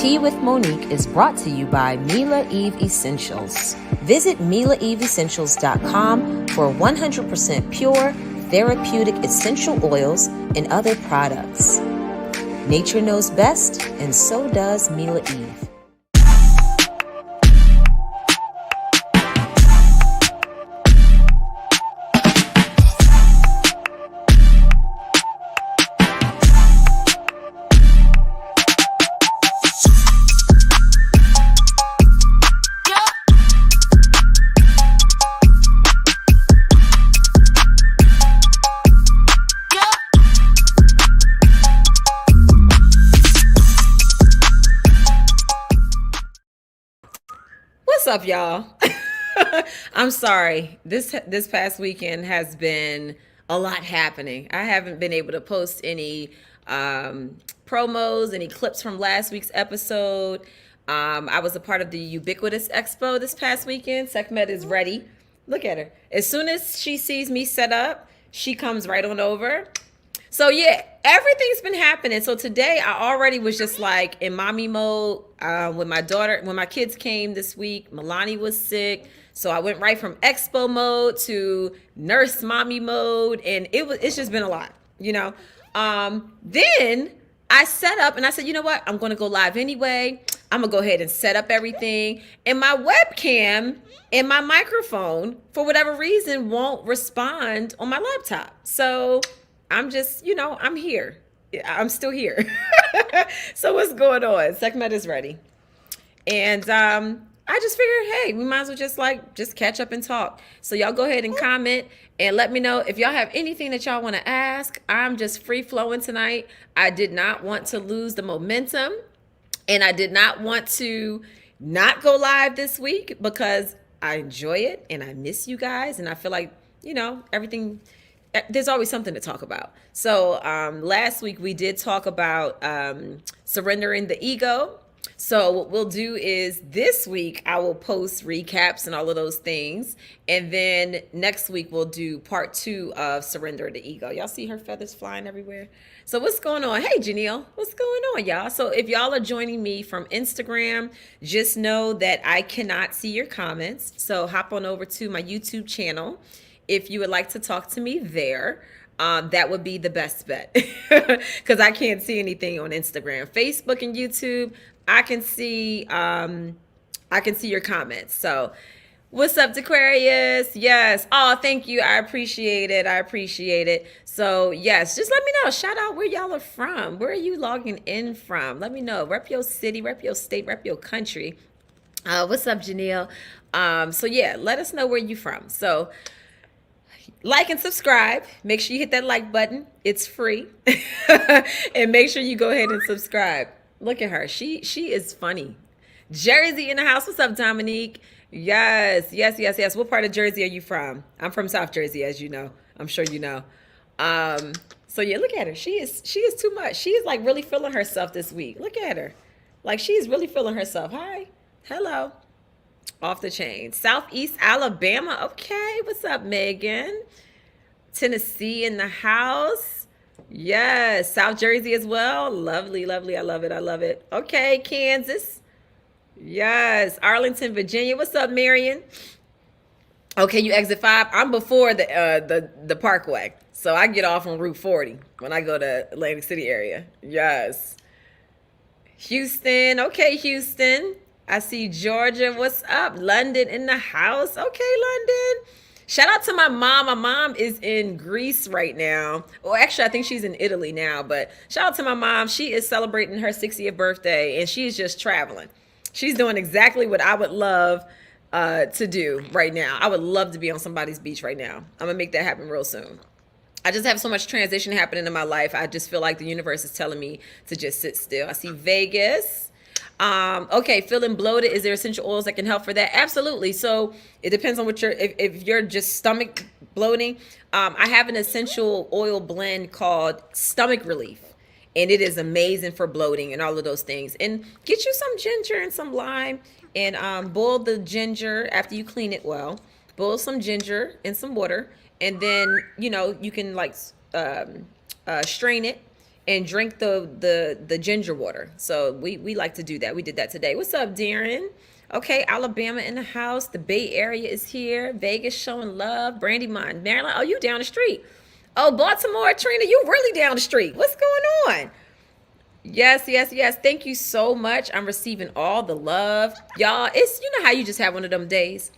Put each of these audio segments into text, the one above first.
Tea with Monique is brought to you by Mila Eve Essentials. Visit MilaEveEssentials.com for 100% pure, therapeutic essential oils and other products. Nature knows best, and so does Mila Eve. What's up, y'all? I'm sorry. This past weekend has been a lot happening. I haven't been able to post any promos, any clips from last week's episode. I was a part of the Ubiquitous Expo this past weekend. Sekhmet is ready. Look at her. As soon as she sees me set up, she comes right on over. So yeah, everything's been happening. So today I already was just like in mommy mode. When my kids came this week, Milani was sick. So I went right from expo mode to nurse mommy mode. And it's just been a lot, you know. Then I set up and I said, you know what? I'm going to go live anyway. I'm going to go ahead and set up everything. And my webcam and my microphone, for whatever reason, won't respond on my laptop. So I'm just, I'm here. I'm still here. So what's going on? Sekhmet is ready. And I just figured, hey, we might as well just catch up and talk. So y'all go ahead and comment and let me know if y'all have anything that y'all want to ask. I'm just free flowing tonight. I did not want to lose the momentum, and I did not want to not go live this week because I enjoy it and I miss you guys. And I feel like, everything, there's always something to talk about. So last week we did talk about surrendering the ego. So what we'll do is this week I will post recaps and all of those things. And then next week we'll do part 2 of Surrender the Ego. Y'all see her feathers flying everywhere? So what's going on? Hey, Janelle, what's going on, y'all? So if y'all are joining me from Instagram, just know that I cannot see your comments. So hop on over to my YouTube channel. If you would like to talk to me there, that would be the best bet because I can't see anything on Instagram. Facebook and YouTube, I can see your comments. So what's up, Aquarius? Yes. Oh, thank you. I appreciate it. So yes, just let me know. Shout out where y'all are from. Where are you logging in from? Let me know. Rep your city, rep your state, rep your country. What's up, Janelle? So yeah, let us know where you from. So like and subscribe. Make sure you hit that like button. It's free. And make sure you go ahead and subscribe. Look at her. She is funny. Jersey in the house. What's up, Dominique? Yes. What part of Jersey are you from? I'm from South Jersey, as you know. I'm sure you know. So yeah, look at her. She is too much. She is like really feeling herself this week. Look at her. Like she's really feeling herself. Hi. Hello. Off the chain. Southeast Alabama. Okay. What's up, Megan? Tennessee in the house. Yes. South Jersey as well. Lovely. I love it. Okay. Kansas. Yes. Arlington, Virginia. What's up, Marion? Okay. You exit 5. I'm before the Parkway. So I get off on Route 40 when I go to Atlantic City area. Yes. Houston. Okay, Houston. I see Georgia. What's up? London in the house. Okay, London. Shout out to my mom. My mom is in Greece right now. Well, actually, I think she's in Italy now. But shout out to my mom. She is celebrating her 60th birthday, and she's just traveling. She's doing exactly what I would love to do right now. I would love to be on somebody's beach right now. I'm going to make that happen real soon. I just have so much transition happening in my life. I just feel like the universe is telling me to just sit still. I see Vegas. Okay, feeling bloated. Is there essential oils that can help for that? Absolutely. So it depends on what if you're just stomach bloating. I have an essential oil blend called Stomach Relief, and it is amazing for bloating and all of those things. And get you some ginger and some lime, and boil the ginger after you clean it well. Boil some ginger in some water, and then you can like strain it and drink the ginger water. So we like to do that. We did that today. What's up, Darren? Okay, Alabama in the house. The Bay Area is here. Vegas showing love. Brandywine, Maryland. Oh, you down the street. Oh, Baltimore, Trina, you really down the street. What's going on? Yes, yes, yes. Thank you so much. I'm receiving all the love. Y'all, it's, you know how you just have one of them days.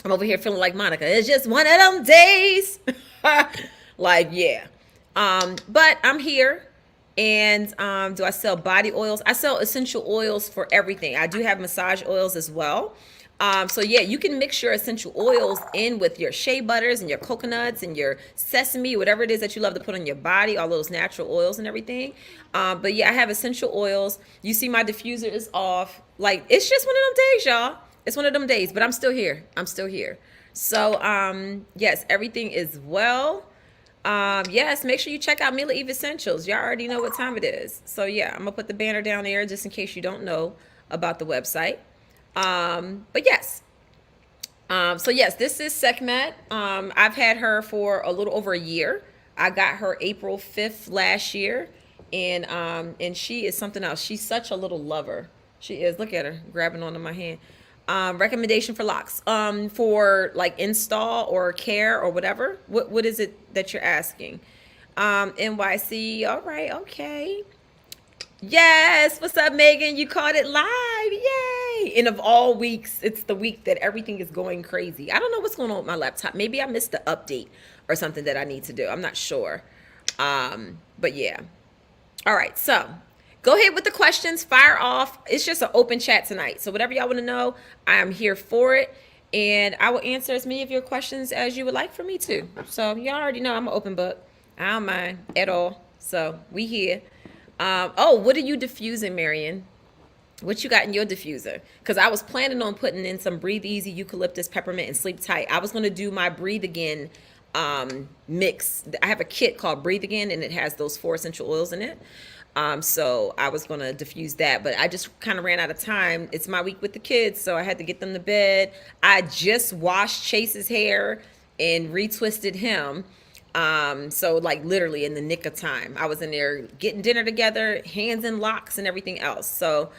I'm over here feeling like Monica. It's just one of them days. Like, yeah. But I'm here. And do I sell body oils? I sell essential oils for everything. I do have massage oils as well. So yeah, you can mix your essential oils in with your shea butters and your coconuts and your sesame, whatever it is that you love to put on your body, all those natural oils and everything. But yeah, I have essential oils. You see my diffuser is off. Like, it's just one of them days, y'all. It's one of them days, but I'm still here. I'm still here. So yes, everything is well. Yes, make sure you check out Mila Eve Essentials. Y'all already know what time it is. So yeah, I'm gonna put the banner down there just in case you don't know about the website. But yes. So yes, this is Sekhmet. I've had her for a little over a year. I got her April 5th last year, and she is something else. She's such a little lover. She is. Look at her grabbing onto my hand. Recommendation for locks. For like install or care or whatever. What is it that you're asking? NYC. All right. Okay. Yes. What's up, Megan? You caught it live. Yay. And of all weeks, it's the week that everything is going crazy. I don't know what's going on with my laptop. Maybe I missed the update or something that I need to do. I'm not sure. But yeah. All right. So go ahead with the questions. Fire off. It's just an open chat tonight. So whatever y'all want to know, I am here for it. And I will answer as many of your questions as you would like for me to. So y'all already know I'm an open book. I don't mind at all. So we here. Oh, what are you diffusing, Marion? What you got in your diffuser? Because I was planning on putting in some Breathe Easy, eucalyptus, peppermint, and Sleep Tight. I was going to do my Breathe Again mix. I have a kit called Breathe Again, and it has those 4 essential oils in it. So I was going to diffuse that, but I just kind of ran out of time. It's my week with the kids, so I had to get them to bed. I just washed Chase's hair and retwisted him. So like literally in the nick of time. I was in there getting dinner together, hands in locks and everything else. So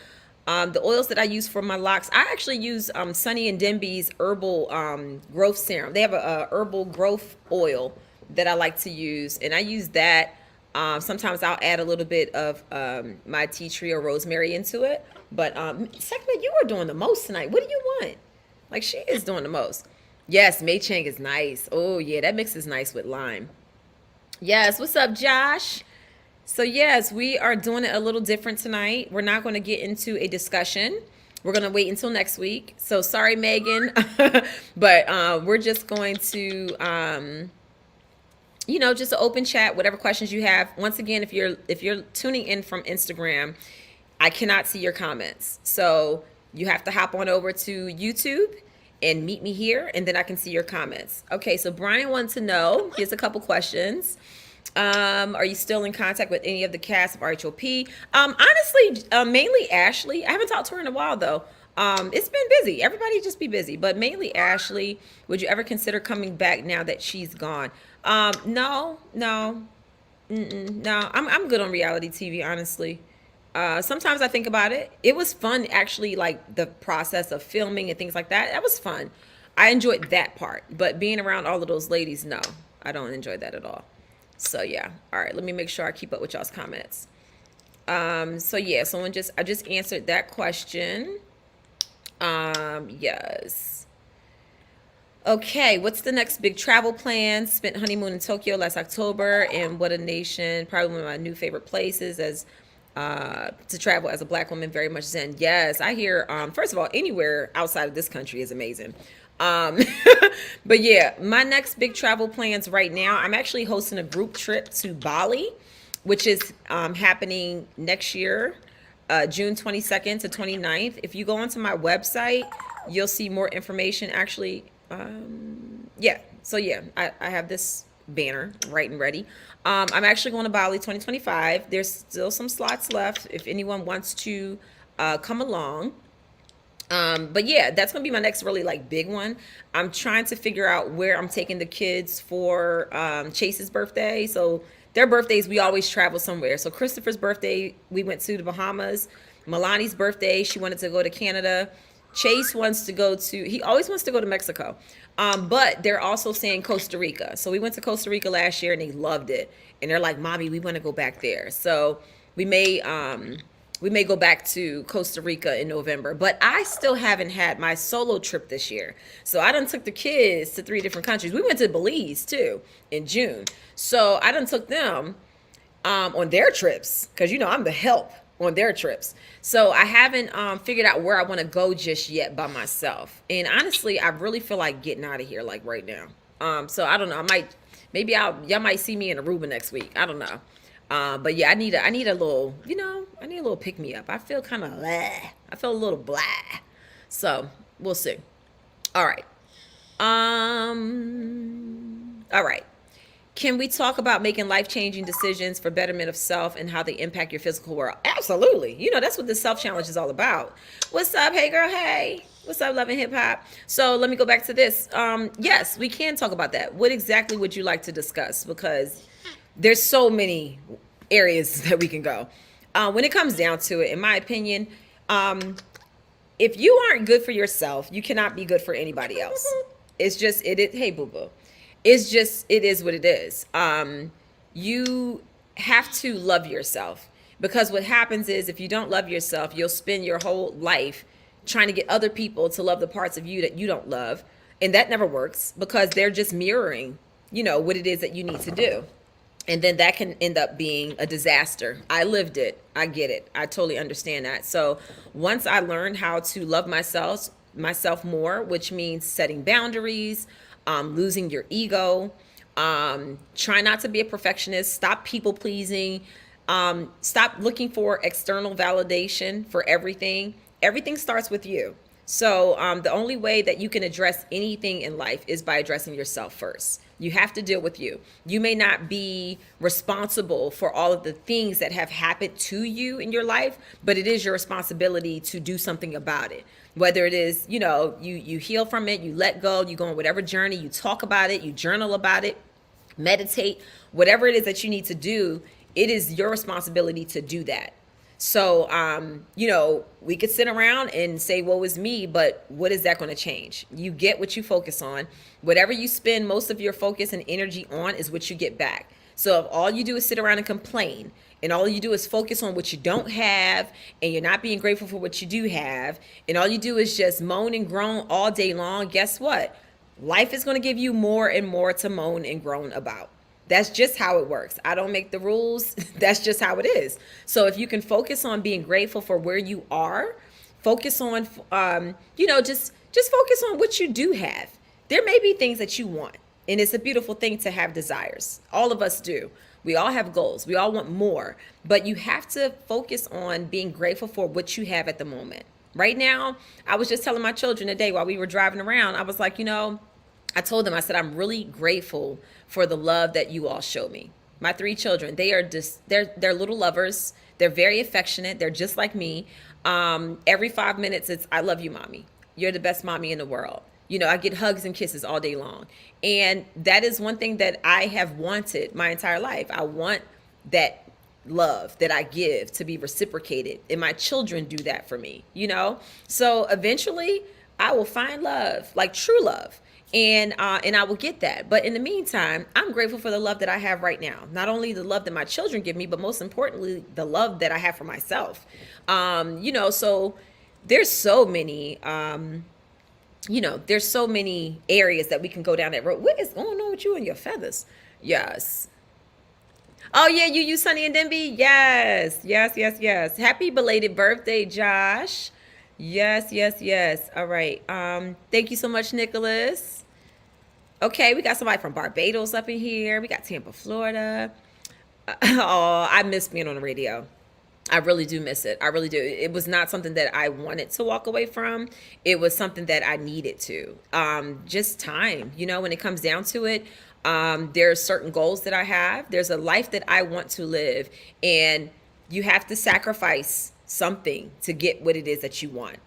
the oils that I use for my locks, I actually use Sunny and Denby's herbal growth serum. They have a herbal growth oil that I like to use, and I use that. Sometimes I'll add a little bit of my tea tree or rosemary into it. But Sekhmet, you are doing the most tonight. What do you want? Like, she is doing the most. Yes, Mei Chang is nice. Oh yeah, that mix is nice with lime. Yes, what's up, Josh? So yes, we are doing it a little different tonight. We're not going to get into a discussion. We're going to wait until next week. So sorry, Megan, but we're just going to, you know, just an open chat, whatever questions you have. Once again, if you're tuning in from Instagram, I cannot see your comments. So you have to hop on over to YouTube and meet me here, and then I can see your comments. Okay, so Brian wants to know, here's a couple questions. Are you still in contact with any of the cast of RHOP? Honestly, mainly Ashley. I haven't talked to her in a while, though. It's been busy. Everybody just be busy, but mainly Ashley. Would you ever consider coming back now that she's gone? No. I'm good on reality TV, honestly. Sometimes I think about it. It was fun, actually, like the process of filming and things like that. That was fun. I enjoyed that part. But being around all of those ladies, no, I don't enjoy that at all. So yeah. All right. Let me make sure I keep up with y'all's comments. So yeah. I just answered that question. Yes. Okay. What's the next big travel plan? Spent honeymoon in Tokyo last October, and what a nation! Probably one of my new favorite places as. To travel as a Black woman, very much Zen. Yes, I hear, first of all, anywhere outside of this country is amazing. But yeah, my next big travel plans right now, I'm actually hosting a group trip to Bali, which is happening next year, June 22nd to 29th. If you go onto my website, you'll see more information. Actually, yeah, so yeah, I have this banner right and ready. I'm actually going to Bali 2025. There's still some slots left if anyone wants to come along. But yeah, that's gonna be my next really like big one. I'm trying to figure out where I'm taking the kids for Chase's birthday. So their birthdays, we always travel somewhere. So Christopher's birthday, we went to the Bahamas. Milani's birthday, she wanted to go to Canada. Chase wants to go to, he always wants to go to Mexico. But they're also saying Costa Rica. So we went to Costa Rica last year and they loved it. And they're like, Mommy, we want to go back there. So we may go back to Costa Rica in November. But I still haven't had my solo trip this year. So I done took the kids to 3 different countries. We went to Belize too in June. So I done took them on their trips, because I'm the help on their trips. So I haven't figured out where I want to go just yet by myself. And honestly, I really feel like getting out of here like right now. So I don't know. Y'all might see me in Aruba next week. I don't know. But yeah, I need a little, I need a little pick me up. I feel kind of blah. I feel a little blah. So we'll see. All right. All right. Can we talk about making life-changing decisions for betterment of self and how they impact your physical world? Absolutely. That's what the self-challenge is all about. What's up? Hey, girl. Hey. What's up, Love and Hip Hop? So let me go back to this. Yes, we can talk about that. What exactly would you like to discuss? Because there's so many areas that we can go. When it comes down to it, in my opinion, if you aren't good for yourself, you cannot be good for anybody else. It's just, hey, boo-boo. It's just, it is what it is. You have to love yourself, because what happens is if you don't love yourself, you'll spend your whole life trying to get other people to love the parts of you that you don't love. And that never works, because they're just mirroring, what it is that you need to do. And then that can end up being a disaster. I lived it. I get it. I totally understand that. So once I learned how to love myself more, which means setting boundaries, losing your ego, try not to be a perfectionist, stop people pleasing, stop looking for external validation for everything. Everything starts with you. So the only way that you can address anything in life is by addressing yourself first. You have to deal with you. You may not be responsible for all of the things that have happened to you in your life, but it is your responsibility to do something about it. Whether it is, you heal from it, you let go, you go on whatever journey, you talk about it, you journal about it, meditate, whatever it is that you need to do, it is your responsibility to do that. So, we could sit around and say, woe is me, but what is that going to change? You get what you focus on. Whatever you spend most of your focus and energy on is what you get back. So if all you do is sit around and complain, and all you do is focus on what you don't have, and you're not being grateful for what you do have, and all you do is just moan and groan all day long, guess what? Life is going to give you more and more to moan and groan about. That's just how it works. I don't make the rules. That's just how it is. So if you can focus on being grateful for where you are, focus on, just focus on what you do have. There may be things that you want, and it's a beautiful thing to have desires. All of us do. We all have goals. We all want more, but you have to focus on being grateful for what you have at the moment. Right now, I was just telling my children today while we were driving around, I was like, I told them, I said, I'm really grateful for the love that you all show me. My 3 children, they are just, they're little lovers. They're very affectionate. They're just like me. Every 5 minutes, it's, I love you, mommy. You're the best mommy in the world. I get hugs and kisses all day long. And that is one thing that I have wanted my entire life. I want that love that I give to be reciprocated. And my children do that for me, So eventually I will find love, like true love. And I will get that. But in the meantime, I'm grateful for the love that I have right now. Not only the love that my children give me, but most importantly, the love that I have for myself. So there's so many, there's so many areas that we can go down that road. What is going on with you and your feathers? Yes. Oh, yeah, you Sunny and Denby? Yes. Happy belated birthday, Josh. Yes. All right. Thank you so much, Nicholas. Okay, we got somebody from Barbados up in here. We got Tampa, Florida. Oh, I miss being on the radio. I really do miss it. I really do. It was not something that I wanted to walk away from. It was something that I needed to. Just time, when it comes down to it, there's certain goals that I have. There's a life that I want to live, and you have to sacrifice something to get what it is that you want.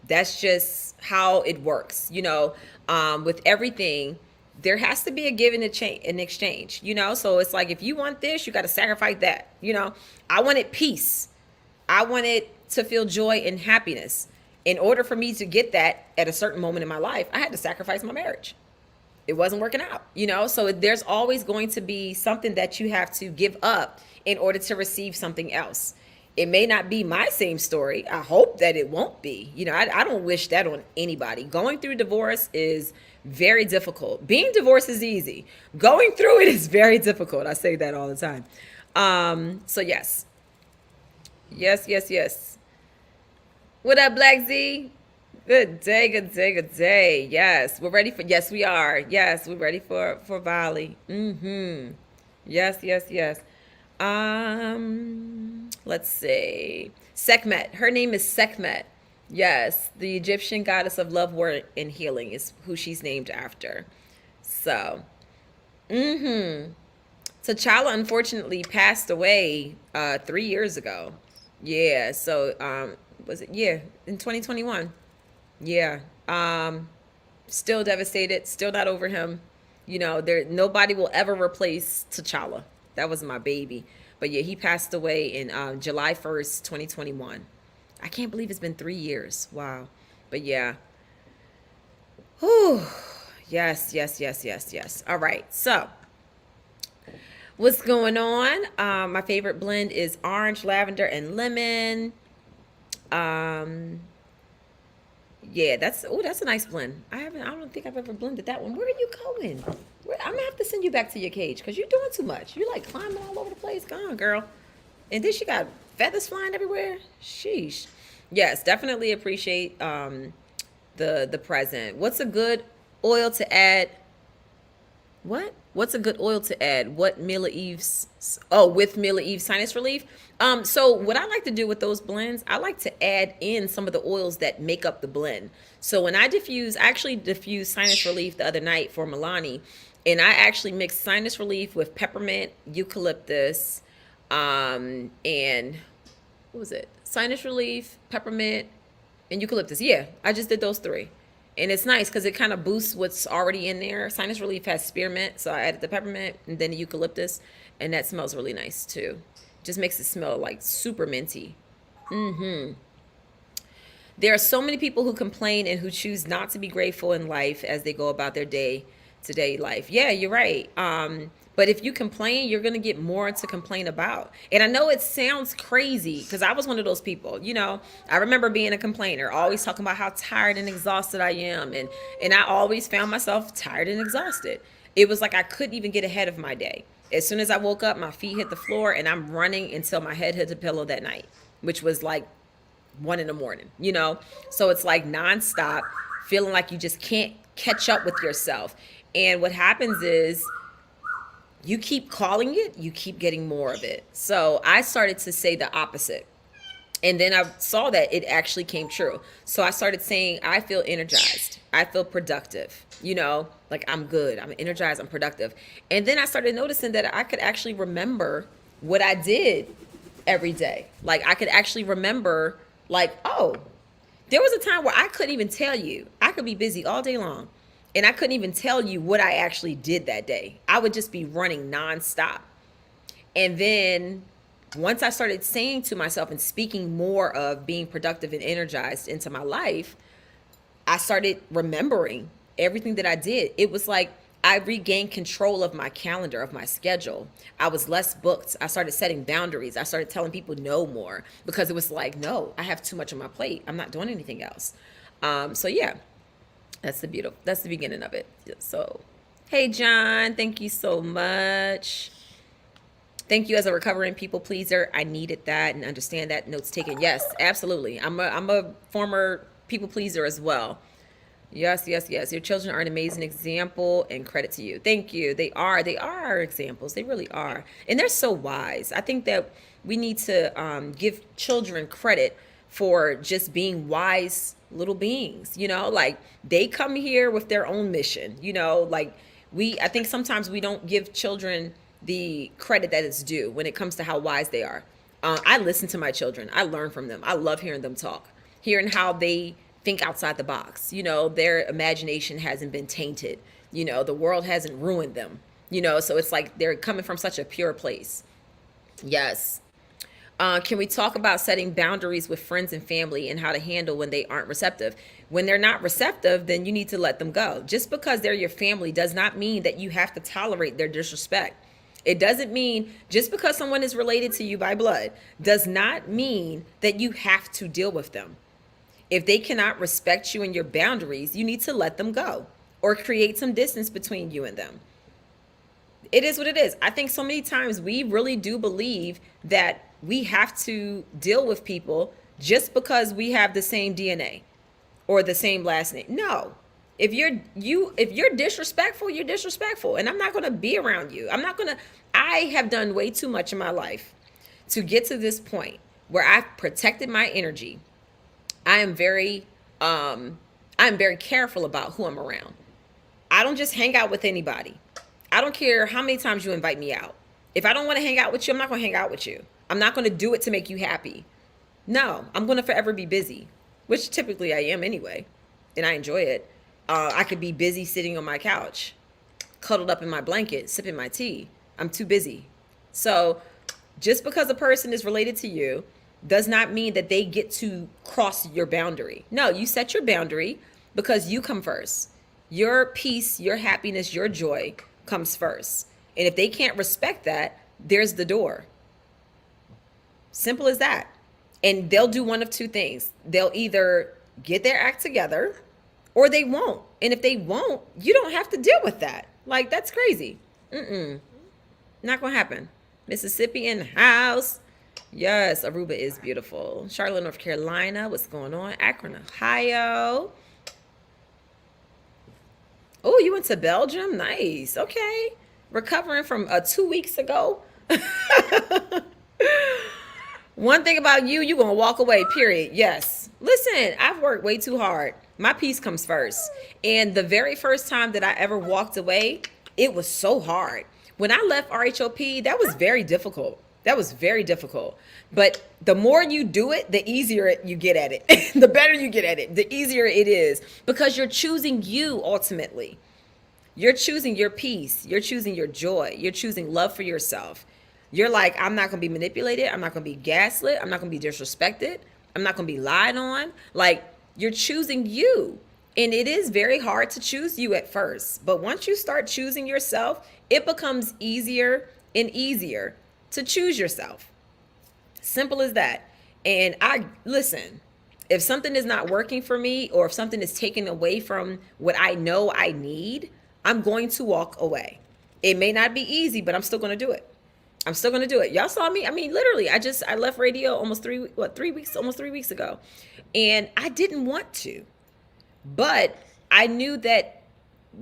That's just how it works. With everything, there has to be a give and a change, an exchange, you know? So it's like, if you want this, you got to sacrifice that, you know? I wanted peace. I wanted to feel joy and happiness. In order for me to get that at a certain moment in my life, I had to sacrifice my marriage. It wasn't working out, you know? So there's always going to be something that you have to give up in order to receive something else. It may not be my same story. I hope that it won't be. You know, I don't wish that on anybody. Going through divorce is very difficult. Being divorced is easy. Going through it is very difficult. I say that all the time. So yes. Yes. What up, Black Z? Good day. Yes, we're ready for, yes, we are. Yes, we're ready for Bali. Yes. Let's see. Sekhmet. Her name is Sekhmet. Yes, the Egyptian goddess of love, war, and healing is who she's named after. So, T'Challa unfortunately passed away 3 years ago. Yeah, so was it? Yeah, in 2021. Yeah. Still devastated, still not over him. You know, nobody will ever replace T'Challa. That was my baby. But yeah, he passed away in July 1st, 2021. I can't believe it's been 3 years. Wow. But yeah. Whew. Yes. All right. So what's going on? My favorite blend is orange, lavender, and lemon. Yeah, that's a nice blend. I don't think I've ever blended that one. Where are you going? I'm gonna have to send you back to your cage because you're doing too much. You're like climbing all over the place. Go on, girl. And then she got feathers flying everywhere. Sheesh. Yes, definitely appreciate the present. What's a good oil to add? What's a good oil to add? With Mila Eve's sinus relief. So what I like to do with those blends, I like to add in some of the oils that make up the blend. So when I actually diffused sinus relief the other night for Milani, and I actually mixed sinus relief with peppermint, eucalyptus, and what was it? Sinus relief, peppermint, and eucalyptus. Yeah, I just did those three. And it's nice because it kind of boosts what's already in there. Sinus relief has spearmint, so I added the peppermint and then the eucalyptus, and that smells really nice too. Just makes it smell like super minty. There are so many people who complain and who choose not to be grateful in life as they go about their day-to-day life. Yeah, you're right. But if you complain, you're going to get more to complain about. And I know it sounds crazy because I was one of those people, you know. I remember being a complainer, always talking about how tired and exhausted I am. And I always found myself tired and exhausted. It was like I couldn't even get ahead of my day. As soon as I woke up, my feet hit the floor and I'm running until my head hit the pillow that night, which was like 1 a.m, you know. So it's like nonstop, feeling like you just can't catch up with yourself. And what happens is, you keep calling it, you keep getting more of it. So I started to say the opposite. And then I saw that it actually came true. So I started saying, I feel energized. I feel productive. You know, like I'm good. I'm energized. I'm productive. And then I started noticing that I could actually remember what I did every day. Like I could actually remember, like, oh, there was a time where I couldn't even tell you. I could be busy all day long. And I couldn't even tell you what I actually did that day. I would just be running nonstop. And then once I started saying to myself and speaking more of being productive and energized into my life, I started remembering everything that I did. It was like I regained control of my calendar, of my schedule. I was less booked. I started setting boundaries. I started telling people no more because it was like, no, I have too much on my plate. I'm not doing anything else. So yeah. That's the beginning of it. So, hey, John, thank you so much. Thank you as a recovering people pleaser. I needed that and understand that. Notes taken. Yes, absolutely. I'm a former people pleaser as well. Yes. Your children are an amazing example and credit to you. Thank you. They are our examples. They really are. And they're so wise. I think that we need to give children credit for just being wise little beings, you know, like they come here with their own mission, you know, like I think sometimes we don't give children the credit that it's due when it comes to how wise they are. I listen to my children. I learn from them. I love hearing them talk, hearing how they think outside the box. You know, their imagination hasn't been tainted The world hasn't ruined them. So it's like they're coming from such a pure place. Yes. Can we talk about setting boundaries with friends and family and how to handle when they aren't receptive? When they're not receptive, then you need to let them go. Just because they're your family does not mean that you have to tolerate their disrespect. It doesn't mean just because someone is related to you by blood does not mean that you have to deal with them. If they cannot respect you and your boundaries, you need to let them go or create some distance between you and them. It is what it is. I think so many times we really do believe that we have to deal with people just because we have the same DNA or the same last name. No. If you're disrespectful, you're disrespectful. And I'm not going to be around you. I have done way too much in my life to get to this point where I've protected my energy. I'm very careful about who I'm around. I don't just hang out with anybody. I don't care how many times you invite me out. If I don't want to hang out with you, I'm not going to hang out with you. I'm not going to do it to make you happy. No, I'm going to forever be busy, which typically I am anyway, and I enjoy it. I could be busy sitting on my couch, cuddled up in my blanket, sipping my tea. I'm too busy. So just because a person is related to you does not mean that they get to cross your boundary. No, you set your boundary because you come first. Your peace, your happiness, your joy comes first. And if they can't respect that, there's the door. Simple as that. And they'll do one of two things. They'll either get their act together or they won't. And if they won't, you don't have to deal with that. Like, that's crazy. Not gonna happen. Mississippi in the house. Yes, Aruba is beautiful. Charlotte, North Carolina. What's going on? Akron, Ohio. Oh, you went to Belgium? Nice. Okay. Recovering from 2 weeks ago. One thing about you, you're going to walk away, period. Yes. Listen, I've worked way too hard. My peace comes first. And the very first time that I ever walked away, it was so hard. When I left RHOP, that was very difficult. That was very difficult. But the more you do it, the easier you get at it. The better you get at it, the easier it is. Because you're choosing you ultimately. You're choosing your peace. You're choosing your joy. You're choosing love for yourself. You're like, I'm not going to be manipulated. I'm not going to be gaslit. I'm not going to be disrespected. I'm not going to be lied on. Like, you're choosing you. And it is very hard to choose you at first. But once you start choosing yourself, it becomes easier and easier to choose yourself. Simple as that. And listen, if something is not working for me or if something is taken away from what I know I need, I'm going to walk away. It may not be easy, but I'm still going to do it. I'm still going to do it. Y'all saw me. I mean, literally, I left radio almost 3 weeks ago. And I didn't want to, but I knew that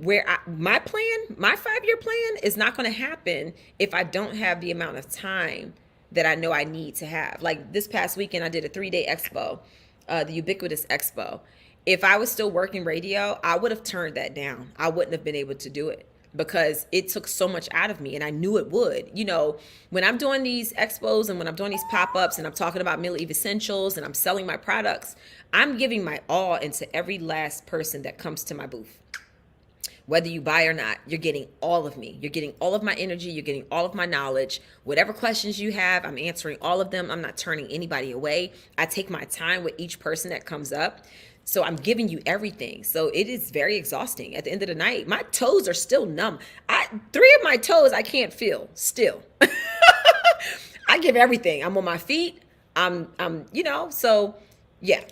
my 5-year plan is not going to happen if I don't have the amount of time that I know I need to have. Like this past weekend, I did a 3-day expo, the Ubiquitous Expo. If I was still working radio, I would have turned that down. I wouldn't have been able to do it because it took so much out of me, and I knew it would. You know, when I'm doing these expos and when I'm doing these pop-ups and I'm talking about Mila Eve Essentials and I'm selling my products, I'm giving my all into every last person that comes to my booth. Whether you buy or not, you're getting all of me. You're getting all of my energy. You're getting all of my knowledge. Whatever questions you have, I'm answering all of them. I'm not turning anybody away. I take my time with each person that comes up. So I'm giving you everything. So it is very exhausting. At the end of the night, my toes are still numb. 3 of my toes I can't feel still. I give everything. I'm on my feet. So yeah.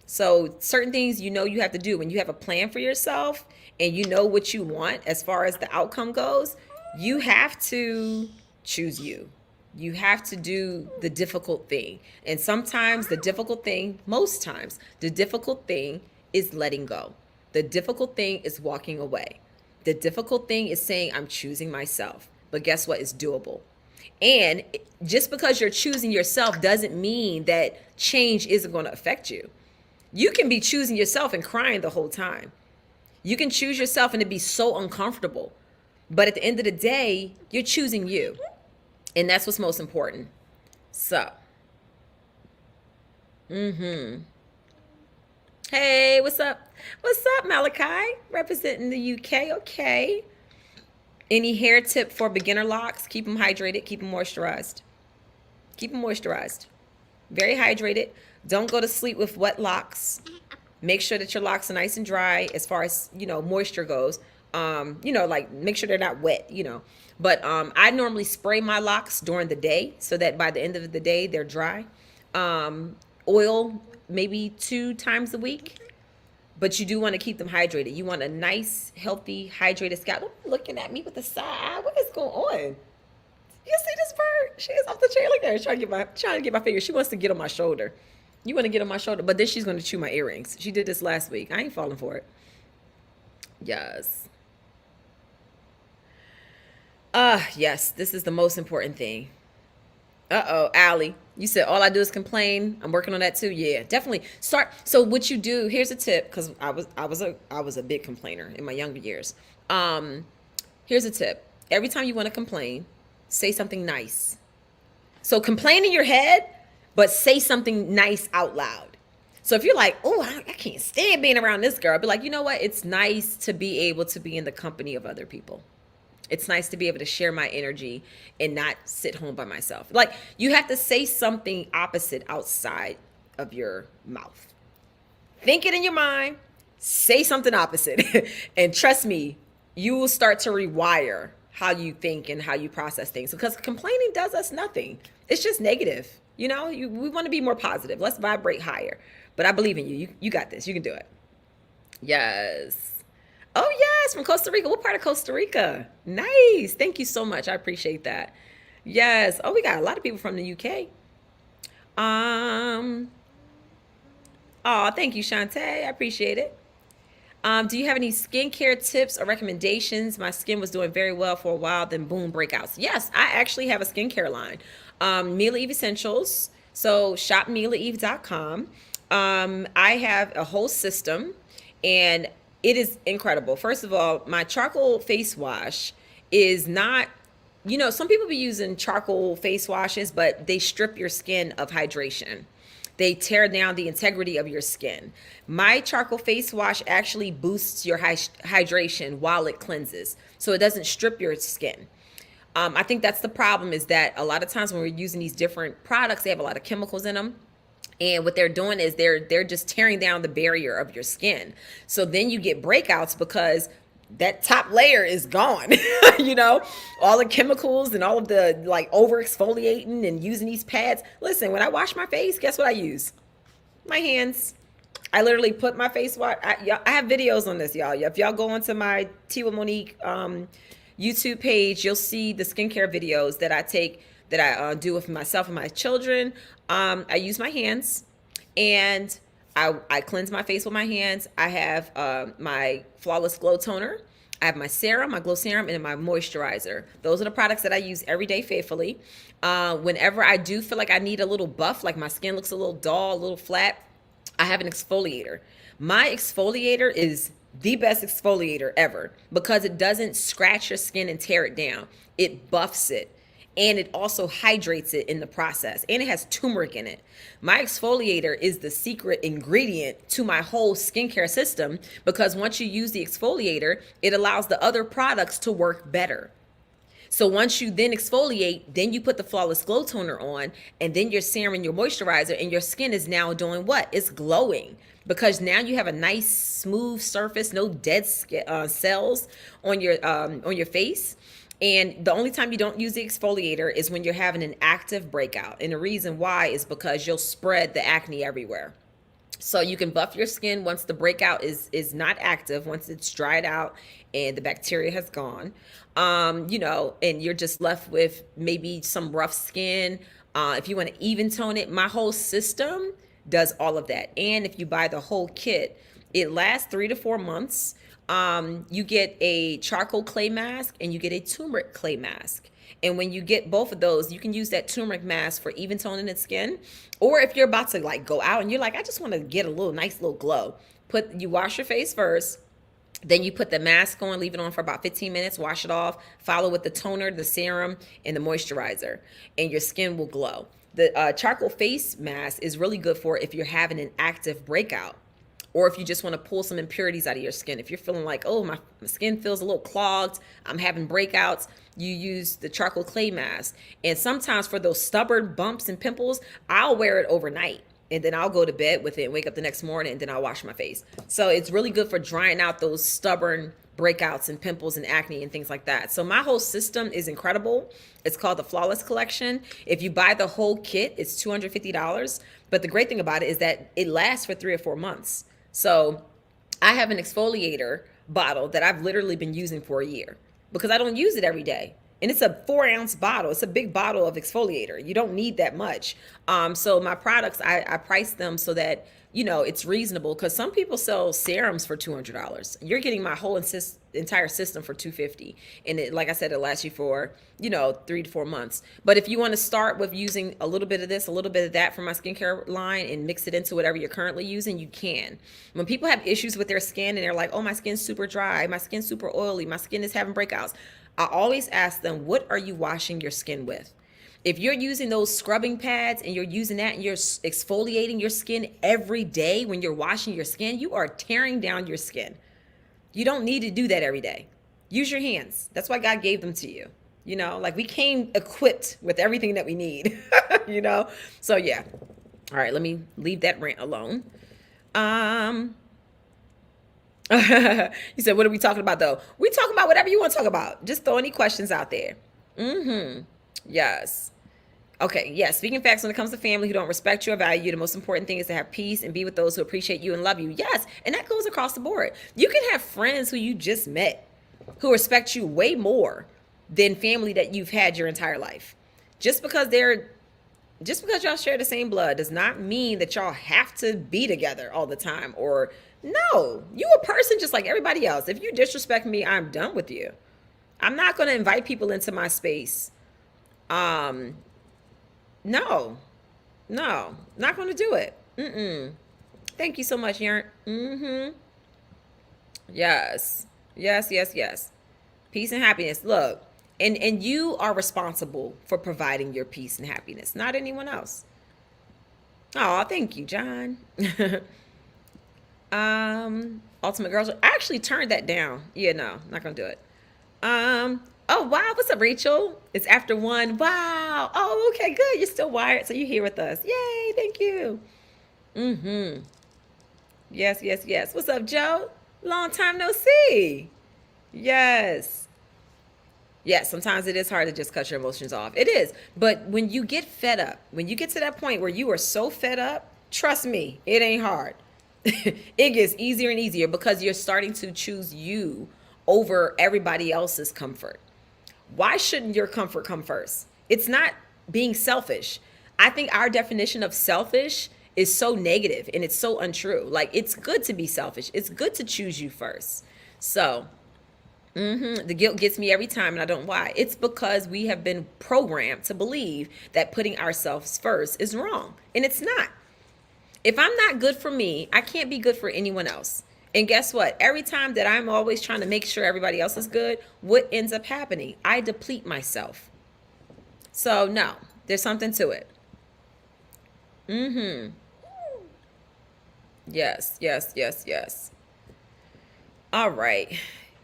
So certain things you have to do when you have a plan for yourself and you know what you want as far as the outcome goes, you have to choose you. You have to do the difficult thing. And sometimes most times, the difficult thing is letting go. The difficult thing is walking away. The difficult thing is saying, I'm choosing myself. But guess what? It's doable. And just because you're choosing yourself doesn't mean that change isn't going to affect you. You can be choosing yourself and crying the whole time. You can choose yourself and it be so uncomfortable. But at the end of the day, you're choosing you. And that's what's most important. So, Hey, what's up? What's up, Malachi? Representing the UK. Okay. Any hair tip for beginner locks? Keep them hydrated, keep them moisturized. Keep them moisturized. Very hydrated. Don't go to sleep with wet locks. Make sure that your locks are nice and dry as far as, moisture goes. Like make sure they're not wet, But I normally spray my locks during the day so that by the end of the day they're dry. Oil maybe 2 times a week, but you do want to keep them hydrated. You want a nice, healthy, hydrated scalp. Don't be looking at me with a side eye. What is going on? You see this bird? She is off the chair. Look at her trying to get my finger. She wants to get on my shoulder. You want to get on my shoulder, but then she's going to chew my earrings. She did this last week. I ain't falling for it. Yes. Yes, this is the most important thing. Uh-oh, Allie. You said all I do is complain. I'm working on that too. Yeah, definitely. Start. So what you do, here's a tip, because I was a big complainer in my younger years. Here's a tip. Every time you want to complain, say something nice. So complain in your head, but say something nice out loud. So if you're like, oh, I can't stand being around this girl, I'll be like, you know what? It's nice to be able to be in the company of other people. It's nice to be able to share my energy and not sit home by myself. Like, you have to say something opposite outside of your mouth. Think it in your mind, say something opposite. And trust me, you will start to rewire how you think and how you process things. Because complaining does us nothing. It's just negative. We want to be more positive. Let's vibrate higher. But I believe in you. You got this. You can do it. Yes. Oh, yes, from Costa Rica. What part of Costa Rica? Nice. Thank you so much. I appreciate that. Yes. Oh, we got a lot of people from the UK. Oh, thank you, Shantae. I appreciate it. Do you have any skincare tips or recommendations? My skin was doing very well for a while, then boom, breakouts. Yes, I actually have a skincare line. Mila Eve Essentials. So shop milaeve.com. I have a whole system, and it is incredible. First of all, my charcoal face wash is not, some people be using charcoal face washes, but they strip your skin of hydration. They tear down the integrity of your skin. My charcoal face wash actually boosts your hydration while it cleanses, so it doesn't strip your skin. I think that's the problem, is that a lot of times when we're using these different products, they have a lot of chemicals in them. And what they're doing is they're just tearing down the barrier of your skin. So then you get breakouts because that top layer is gone. All the chemicals and all of the over exfoliating and using these pads. Listen, when I wash my face, guess what I use? My hands. I literally put my face wash. I have videos on this, y'all. If y'all go onto my Tea with Monique YouTube page, you'll see the skincare videos that I take, that I do with myself and my children. I use my hands, and I cleanse my face with my hands. I have my Flawless Glow Toner. I have my serum, my Glow Serum, and my moisturizer. Those are the products that I use every day faithfully. Whenever I do feel like I need a little buff, like my skin looks a little dull, a little flat, I have an exfoliator. My exfoliator is the best exfoliator ever because it doesn't scratch your skin and tear it down. It buffs it. And it also hydrates it in the process. And it has turmeric in it. My exfoliator is the secret ingredient to my whole skincare system, because once you use the exfoliator, it allows the other products to work better. So once you then exfoliate, then you put the Flawless Glow Toner on, and then your serum and your moisturizer, and your skin is now doing what? It's glowing, because now you have a nice smooth surface, no dead cells on your face. And the only time you don't use the exfoliator is when you're having an active breakout. And the reason why is because you'll spread the acne everywhere. So you can buff your skin once the breakout is not active, once it's dried out and the bacteria has gone, and you're just left with maybe some rough skin. If you want to even tone it, my whole system does all of that. And if you buy the whole kit, it lasts 3 to 4 months. You get a charcoal clay mask and you get a turmeric clay mask. And when you get both of those, you can use that turmeric mask for even toning the skin. Or if you're about to go out and you're like, I just want to get a nice little glow. You wash your face first. Then you put the mask on, leave it on for about 15 minutes, wash it off, follow with the toner, the serum, and the moisturizer, and your skin will glow. The charcoal face mask is really good for if you're having an active breakout. Or if you just want to pull some impurities out of your skin, if you're feeling like, oh, my skin feels a little clogged, I'm having breakouts, you use the charcoal clay mask. And sometimes for those stubborn bumps and pimples, I'll wear it overnight. And then I'll go to bed with it and wake up the next morning, and then I'll wash my face. So it's really good for drying out those stubborn breakouts and pimples and acne and things like that. So my whole system is incredible. It's called the Flawless Collection. If you buy the whole kit, it's $250. But the great thing about it is that it lasts for 3 or 4 months. So I have an exfoliator bottle that I've literally been using for a year because I don't use it every day. And it's a 4-ounce bottle. It's a big bottle of exfoliator. You don't need that much. So my products, I price them so that, it's reasonable, because some people sell serums for $200. You're getting my whole entire system for $250. And it, like I said, it lasts you for, 3 to 4 months. But if you want to start with using a little bit of this, a little bit of that from my skincare line and mix it into whatever you're currently using, you can. When people have issues with their skin and they're like, oh, my skin's super dry, my skin's super oily, my skin is having breakouts, I always ask them, what are you washing your skin with? If you're using those scrubbing pads and you're using that and you're exfoliating your skin every day when you're washing your skin, you are tearing down your skin. You don't need to do that every day. Use your hands. That's why God gave them to you. Like we came equipped with everything that we need, So yeah. All right, let me leave that rant alone. You said, what are we talking about though? We talking about whatever you want to talk about. Just throw any questions out there. Yes. Okay. Yes. Speaking facts when it comes to family who don't respect you or value you, the most important thing is to have peace and be with those who appreciate you and love you. Yes. And that goes across the board. You can have friends who you just met who respect you way more than family that you've had your entire life. Just because y'all share the same blood does not mean that y'all have to be together all the time. Or no, you a person just like everybody else. If you disrespect me, I'm done with you. I'm not going to invite people into my space. No, not going to do it. Thank you so much, Yarn. Yes. Peace and happiness. Look, and you are responsible for providing your peace and happiness, not anyone else. Oh, thank you, John. Ultimate Girls. I actually turned that down. Yeah, no, not gonna do it. Oh, wow. What's up, Rachel? It's after 1. Wow. Oh, okay, good. You're still wired, so you're here with us. Yay, thank you. Yes. What's up, Joe? Long time no see. Yes, sometimes it is hard to just cut your emotions off. It is. But when you get fed up, when you get to that point where you are so fed up, trust me, it ain't hard. It gets easier and easier because you're starting to choose you over everybody else's comfort. Why shouldn't your comfort come first? It's not being selfish. I think our definition of selfish is so negative and it's so untrue. Like, it's good to be selfish. It's good to choose you first. So the guilt gets me every time, and I don't know why. It's because we have been programmed to believe that putting ourselves first is wrong, and it's not. If I'm not good for me, I can't be good for anyone else. And guess what? Every time that I'm always trying to make sure everybody else is good, what ends up happening? I deplete myself. So no, there's something to it. Yes. All right.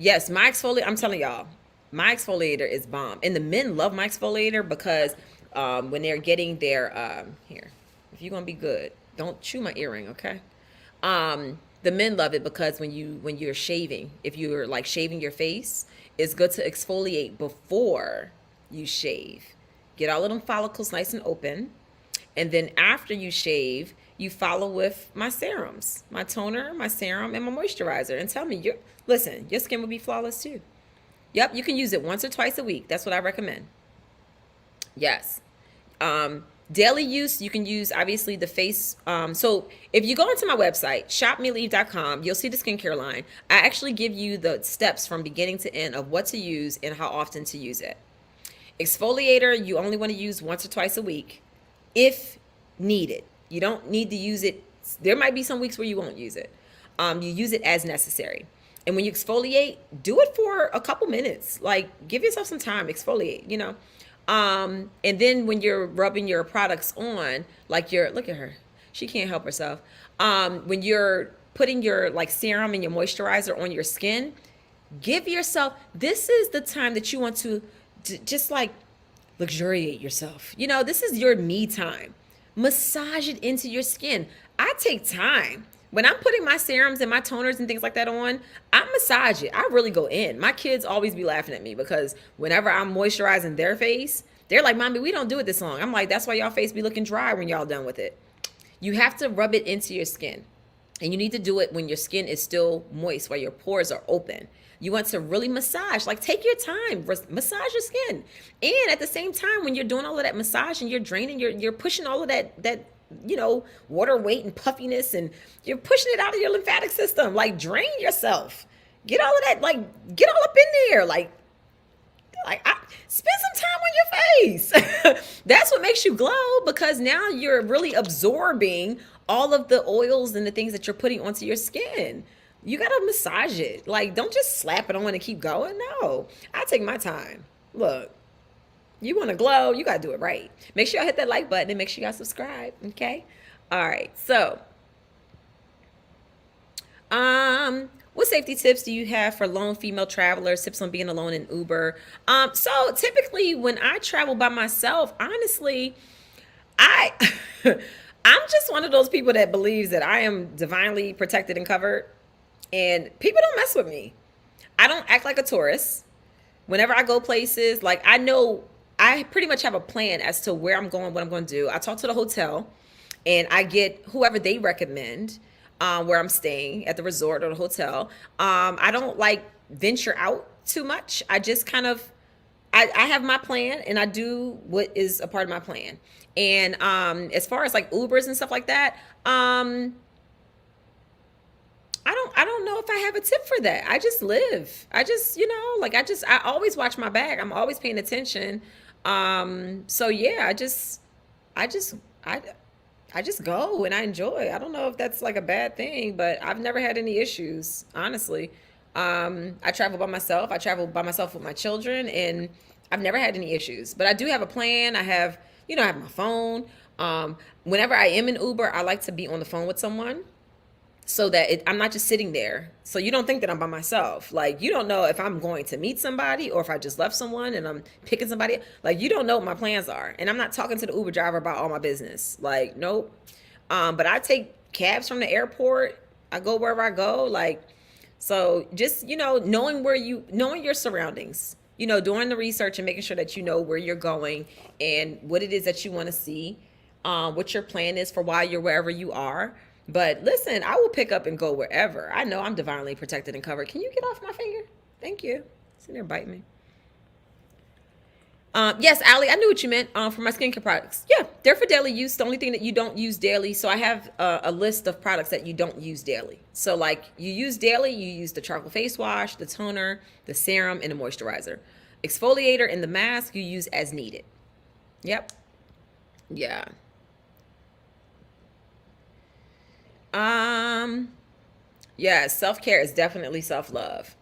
Yes, my exfoliator, I'm telling y'all, my exfoliator is bomb. And the men love my exfoliator because when they're getting their, here, if you're going to be good, don't chew my earring, okay? The men love it because when you're shaving, if you're like shaving your face, it's good to exfoliate before you shave. Get all of them follicles nice and open. And then after you shave, you follow with my serums, my toner, my serum, and my moisturizer. And tell me, your skin will be flawless too. Yep, you can use it once or twice a week. That's what I recommend. Yes. Daily use, you can use, obviously, the face. So if you go into my website, shopmilaeve.com, you'll see the skincare line. I actually give you the steps from beginning to end of what to use and how often to use it. Exfoliator, you only want to use once or twice a week if needed. You don't need to use it. There might be some weeks where you won't use it. You use it as necessary. And when you exfoliate, do it for a couple minutes. Like, give yourself some time, exfoliate, And then when you're rubbing your products on, like look at her, she can't help herself. When you're putting your like serum and your moisturizer on your skin, give yourself, this is the time that you want to just like luxuriate yourself. You know, this is your me time. Massage it into your skin. I take time. When I'm putting my serums and my toners and things like that on, I massage it. I really go in. My kids always be laughing at me because whenever I'm moisturizing their face, they're like, Mommy, we don't do it this long. I'm like, that's why y'all face be looking dry when y'all done with it. You have to rub it into your skin. And you need to do it when your skin is still moist, while your pores are open. You want to really massage, like take your time, massage your skin. And at the same time, when you're doing all of that massage and you're draining, you're pushing all of that, you know, water weight and puffiness, and you're pushing it out of your lymphatic system. Like drain yourself. Get all of that, like get all up in there. Like spend some time on your face. That's what makes you glow, because now you're really absorbing all of the oils and the things that you're putting onto your skin. You gotta massage it. Like, don't just slap it on and keep going. No, I take my time. Look, you want to glow, you gotta do it right. Make sure y'all hit that like button and make sure y'all subscribe. Okay. All right. So, what safety tips do you have for lone female travelers? Tips on being alone in Uber. So typically when I travel by myself, honestly, I'm just one of those people that believes that I am divinely protected and covered, and people don't mess with me. I don't act like a tourist. Whenever I go places, like I know I pretty much have a plan as to where I'm going, what I'm going to do. I talk to the hotel and I get whoever they recommend, where I'm staying at the resort or the hotel. I don't like venture out too much. I just kind of, I have my plan and I do what is a part of my plan. And as far as like Ubers and stuff like that, I don't know if I have a tip for that. I just live. I just, you know, like I always watch my bag. I'm always paying attention. So yeah, I just go and I enjoy. I don't know if that's like a bad thing, but I've never had any issues, honestly. I travel by myself. I travel by myself with my children, and I've never had any issues. But I do have a plan. I have my phone. Whenever I am in Uber, I like to be on the phone with someone, so that I'm not just sitting there. So you don't think that I'm by myself. Like, you don't know if I'm going to meet somebody or if I just left someone and I'm picking somebody. Like, you don't know what my plans are. And I'm not talking to the Uber driver about all my business. Like, nope. But I take cabs from the airport. I go wherever I go. Like, so just, knowing your surroundings, doing the research and making sure that you know where you're going and what it is that you want to see, what your plan is for while you're wherever you are. But listen, I will pick up and go wherever. I know I'm divinely protected and covered. Can you get off my finger? Thank you. Sitting there biting me. Yes, Allie, I knew what you meant for my skincare products. Yeah, they're for daily use. The only thing that you don't use daily. So I have a list of products that you don't use daily. So like you use daily, you use the charcoal face wash, the toner, the serum, and the moisturizer. Exfoliator and the mask you use as needed. Yep. Yeah. Yes, self-care is definitely self-love.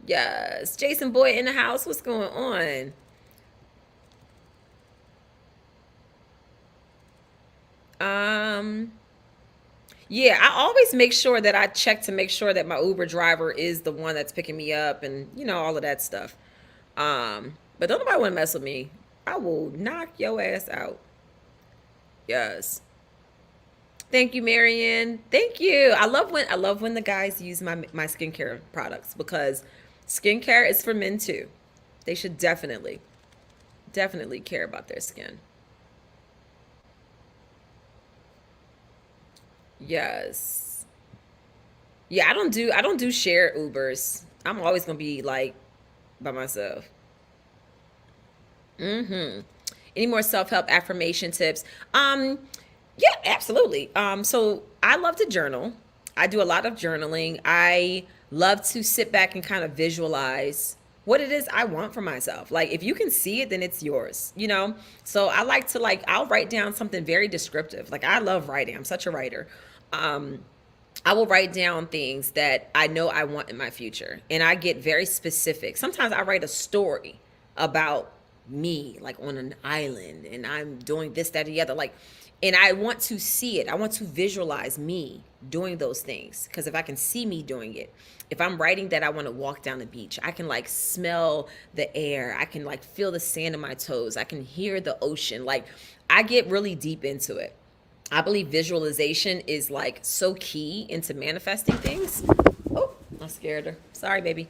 Yes. Jason Boyd in the house. What's going on? Yeah, I always make sure that I check to make sure that my Uber driver is the one that's picking me up and, all of that stuff. But don't nobody want to mess with me. I will knock your ass out. Yes. Thank you, Marianne. Thank you. I love when the guys use my skincare products, because skincare is for men too. They should definitely care about their skin. Yes. Yeah, I don't do shared Ubers. I'm always gonna be like by myself. Any more self-help affirmation tips? Yeah, absolutely. So I love to journal. I do a lot of journaling. I love to sit back and kind of visualize what it is I want for myself. Like, if you can see it, then it's yours, So I like to I'll write down something very descriptive. Like, I love writing. I'm such a writer. I will write down things that I know I want in my future, and I get very specific. Sometimes I write a story about me, like on an island, and I'm doing this, that, or the other. Like, And I want to see it. I want to visualize me doing those things. Because if I can see me doing it, if I'm writing that I want to walk down the beach, I can like smell the air. I can like feel the sand in my toes. I can hear the ocean. Like I get really deep into it. I believe visualization is like so key into manifesting things. Oh, I scared her. Sorry, baby.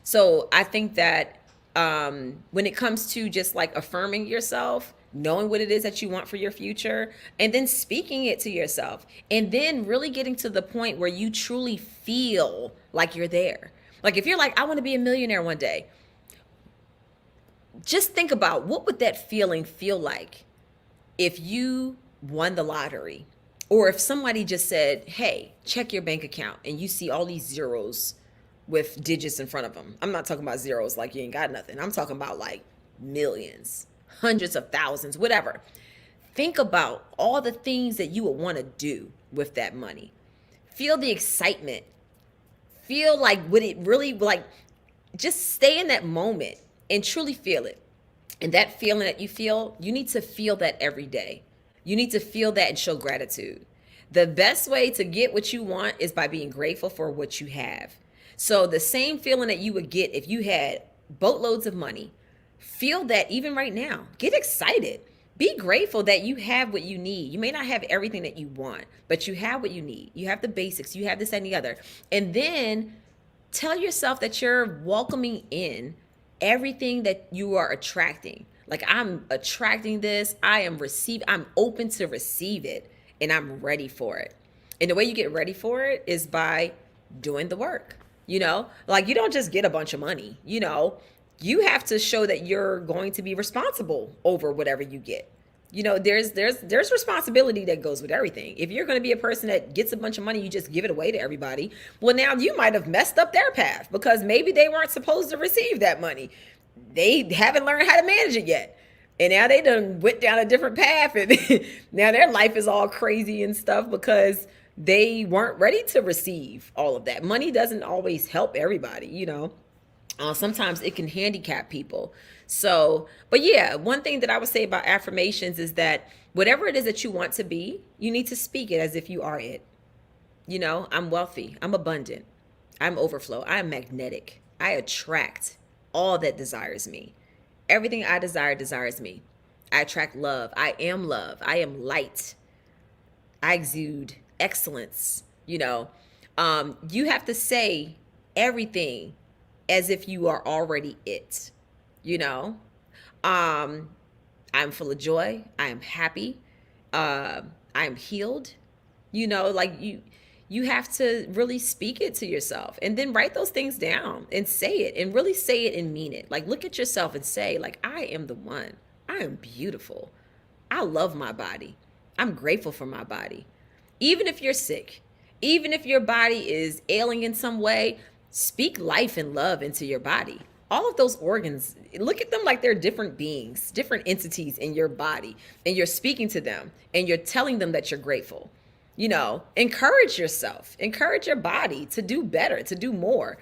So I think that when it comes to just like affirming yourself, knowing what it is that you want for your future, and then speaking it to yourself, and then really getting to the point where you truly feel like you're there. Like if you're like, I want to be a millionaire one day, just think about what would that feeling feel like if you won the lottery, or if somebody just said, hey, check your bank account, and you see all these zeros with digits in front of them. I'm not talking about zeros like you ain't got nothing. I'm talking about like millions, hundreds of thousands, whatever. Think about all the things that you would want to do with that money. Feel the excitement. Feel like what it really like. Just stay in that moment and truly feel it. And that feeling that you feel, you need to feel that every day. You need to feel that and show gratitude. The best way to get what you want is by being grateful for what you have. So the same feeling that you would get if you had boatloads of money, feel that even right now. Get excited. Be grateful that you have what you need. You may not have everything that you want, but you have what you need. You have the basics. You have this and the other. And then tell yourself that you're welcoming in everything that you are attracting. Like I'm attracting this. I'm open to receive it, and I'm ready for it. And the way you get ready for it is by doing the work. Like you don't just get a bunch of money. You have to show that you're going to be responsible over whatever you get. There's responsibility that goes with everything. If you're going to be a person that gets a bunch of money, you just give it away to everybody. Well, now you might have messed up their path because maybe they weren't supposed to receive that money. They haven't learned how to manage it yet. And now they done went down a different path, and now their life is all crazy and stuff because they weren't ready to receive all of that. Money doesn't always help everybody, sometimes it can handicap people. So, but yeah, one thing that I would say about affirmations is that whatever it is that you want to be, you need to speak it as if you are it. I'm wealthy. I'm abundant. I'm overflow. I'm magnetic. I attract all that desires me. Everything I desire desires me. I attract love. I am love. I am light. I exude excellence. You have to say everything as if you are already it. I'm full of joy. I am happy. I am healed. You have to really speak it to yourself and then write those things down and say it and really say it and mean it. Like look at yourself and say, like, I am the one. I am beautiful. I love my body. I'm grateful for my body. Even if you're sick, even if your body is ailing in some way, speak life and love into your body. All of those organs, look at them like they're different beings, different entities in your body, and you're speaking to them and you're telling them that you're grateful. Encourage yourself, encourage your body to do better, to do more.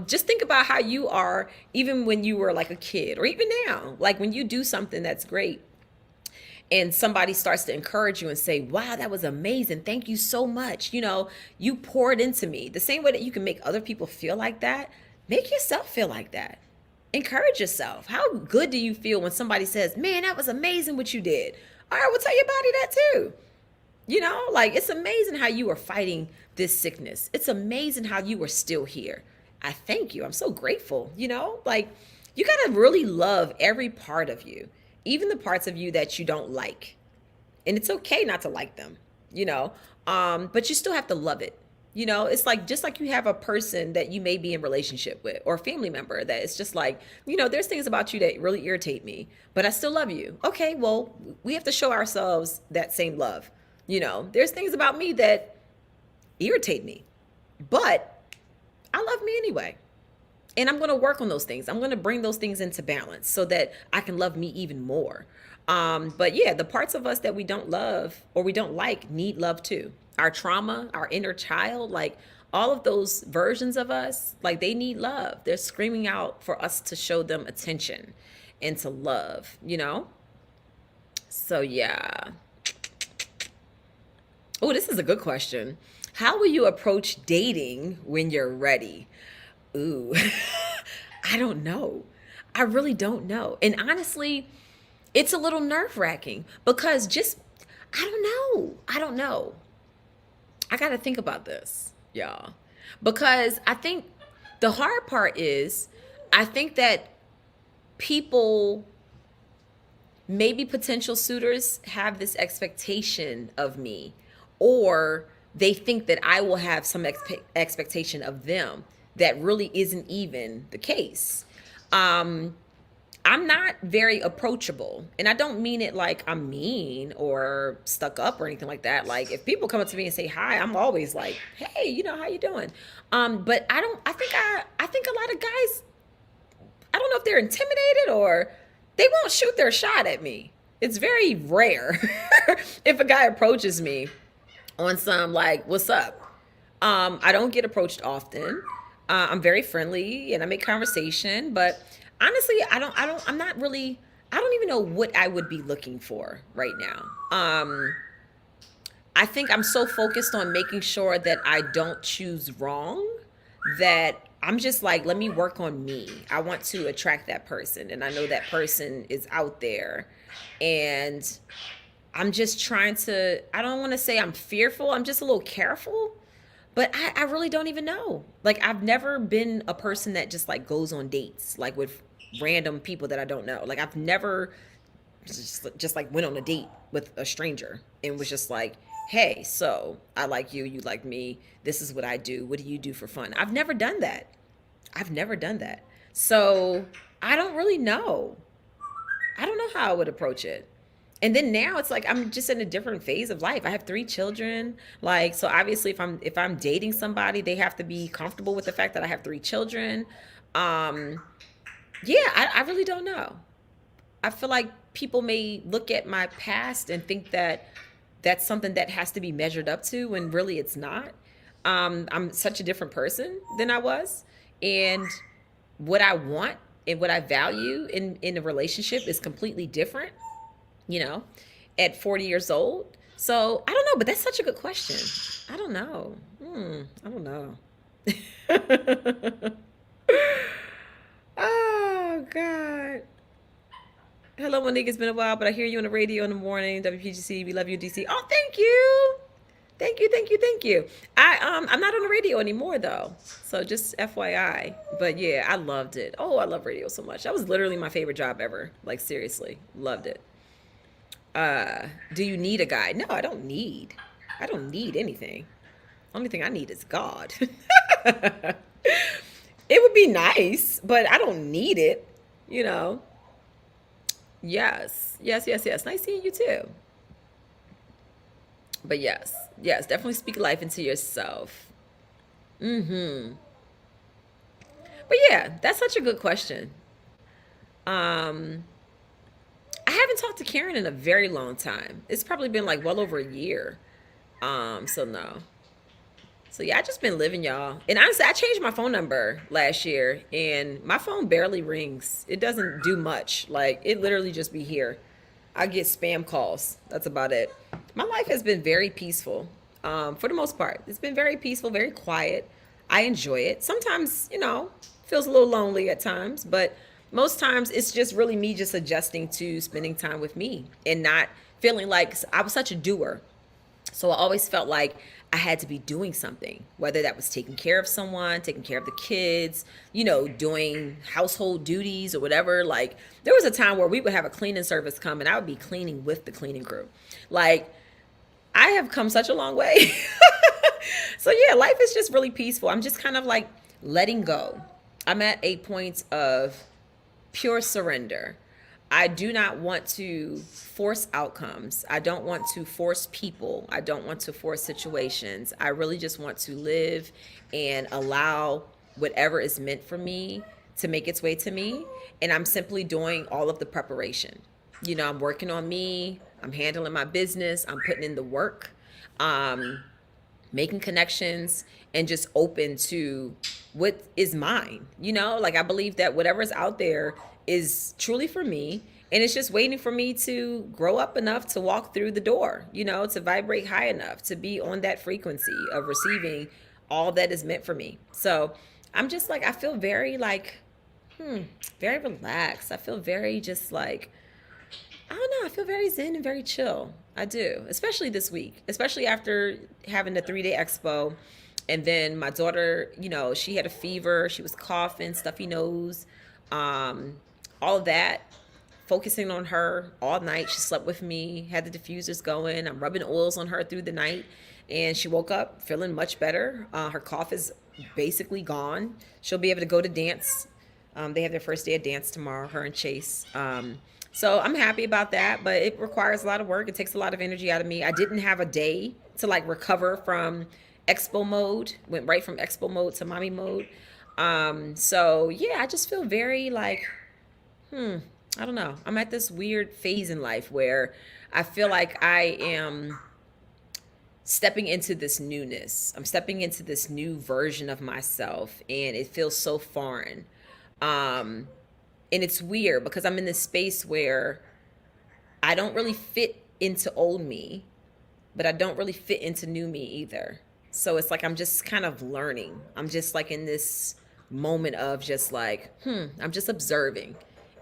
Just think about how you are, even when you were like a kid, or even now, like when you do something that's great and somebody starts to encourage you and say, wow, that was amazing. Thank you so much. You poured into me. The same way that you can make other people feel like that, make yourself feel like that. Encourage yourself. How good do you feel when somebody says, man, that was amazing what you did? All right, well, tell your body that too. It's amazing how you are fighting this sickness. It's amazing how you are still here. I thank you. I'm so grateful. You got to really love every part of you, even the parts of you that you don't like. And it's okay not to like them, but you still have to love it. It's like, just like you have a person that you may be in relationship with or a family member that it's just like, there's things about you that really irritate me, but I still love you. Okay, well, we have to show ourselves that same love. There's things about me that irritate me, but I love me anyway. And I'm going to work on those things. I'm going to bring those things into balance so that I can love me even more. But yeah, the parts of us that we don't love or we don't like need love too. Our trauma, our inner child, like all of those versions of us, like they need love. They're screaming out for us to show them attention and to love, So yeah. Oh, this is a good question. How will you approach dating when you're ready? Ooh, I don't know. I really don't know. And honestly, it's a little nerve wracking because I don't know. I don't know. I got to think about this, y'all. Because I think the hard part is, I think that people, maybe potential suitors, have this expectation of me, or they think that I will have some expectation of them that really isn't even the case. Um, I'm not very approachable, and I don't mean it like I'm mean or stuck up or anything like that. Like if people come up to me and say hi, I'm always like, "Hey, how you doing?" But I don't. I think a lot of guys, I don't know if they're intimidated or they won't shoot their shot at me. It's very rare if a guy approaches me on some like, "What's up?" I don't get approached often. I'm very friendly and I make conversation, but honestly, I'm not really, I don't even know what I would be looking for right now. I think I'm so focused on making sure that I don't choose wrong that I'm just like, let me work on me. I want to attract that person, and I know that person is out there. And I'm just trying to, I don't want to say I'm fearful, I'm just a little careful, but I really don't even know. Like, I've never been a person that just like goes on dates, like with random people that I don't know. Like, I've never just like went on a date with a stranger and was just like, hey, so I like you, you like me, this is what I do, what do you do for fun? I've never done that. I've never done that. So I don't really know. I don't know how I would approach it. And then now it's like I'm just in a different phase of life. I have 3 children. Like, so obviously if I'm dating somebody, they have to be comfortable with the fact that I have 3 children. Um, yeah, I really don't know. I feel like people may look at my past and think that that's something that has to be measured up to when really it's not. I'm such a different person than I was. And what I want and what I value in a relationship is completely different, you know, at 40 years old. So I don't know, but that's such a good question. I don't know. I don't know. Oh, God. Hello, Monique. It's been a while, but I hear you on the radio in the morning. WPGC, we love you, DC. Oh, thank you. Thank you, thank you, thank you. I'm not on the radio anymore though. So just FYI. But yeah, I loved it. Oh, I love radio so much. That was literally my favorite job ever. Like, seriously, loved it. Do you need a guy? No, I don't need. I don't need anything. Only thing I need is God. It would be nice, but I don't need it, you know. Yes. Yes, yes, yes. Nice seeing you too. But yes, yes, definitely speak life into yourself. Mm-hmm. But yeah, that's such a good question. Um, I haven't talked to Karen in a very long time. It's probably been like well over a year. So no. So yeah, I just been living, y'all. And honestly, I changed my phone number last year, and my phone barely rings. It doesn't do much. Like, it literally just be here. I get spam calls. That's about it. My life has been very peaceful, for the most part. It's been very peaceful, very quiet. I enjoy it. Sometimes, feels a little lonely at times, but most times it's just really me just adjusting to spending time with me and not feeling like I was such a doer. So I always felt like I had to be doing something, whether that was taking care of someone, taking care of the kids, doing household duties or whatever. Like, there was a time where we would have a cleaning service come and I would be cleaning with the cleaning crew. Like, I have come such a long way. So yeah, life is just really peaceful. I'm just kind of like letting go. I'm at a point of pure surrender. I do not want to force outcomes. I don't want to force people. I don't want to force situations. I really just want to live and allow whatever is meant for me to make its way to me. And I'm simply doing all of the preparation. I'm working on me. I'm handling my business. I'm putting in the work, making connections, and just open to what is mine. Like, I believe that whatever is out there is truly for me, And it's just waiting for me to grow up enough to walk through the door, to vibrate high enough to be on that frequency of receiving all that is meant for me. So I'm just like, I feel very like, very relaxed. I feel very just like, I don't know, I feel very zen and very chill. I do, especially this week, especially after having the 3-day expo. And then my daughter, she had a fever, she was coughing, stuffy nose, all of that. Focusing on her all night. She slept with me, had the diffusers going. I'm rubbing oils on her through the night. And she woke up feeling much better. Her cough is basically gone. She'll be able to go to dance. They have their first day of dance tomorrow, her and Chase. So I'm happy about that, but it requires a lot of work. It takes a lot of energy out of me. I didn't have a day to like recover from expo mode. Went right from expo mode to mommy mode. So yeah, I just feel very like, I don't know. I'm at this weird phase in life where I feel like I am stepping into this newness. I'm stepping into this new version of myself, and it feels so foreign. And it's weird because I'm in this space where I don't really fit into old me, but I don't really fit into new me either. So it's like I'm just kind of learning. I'm just like in this moment of just like, I'm just observing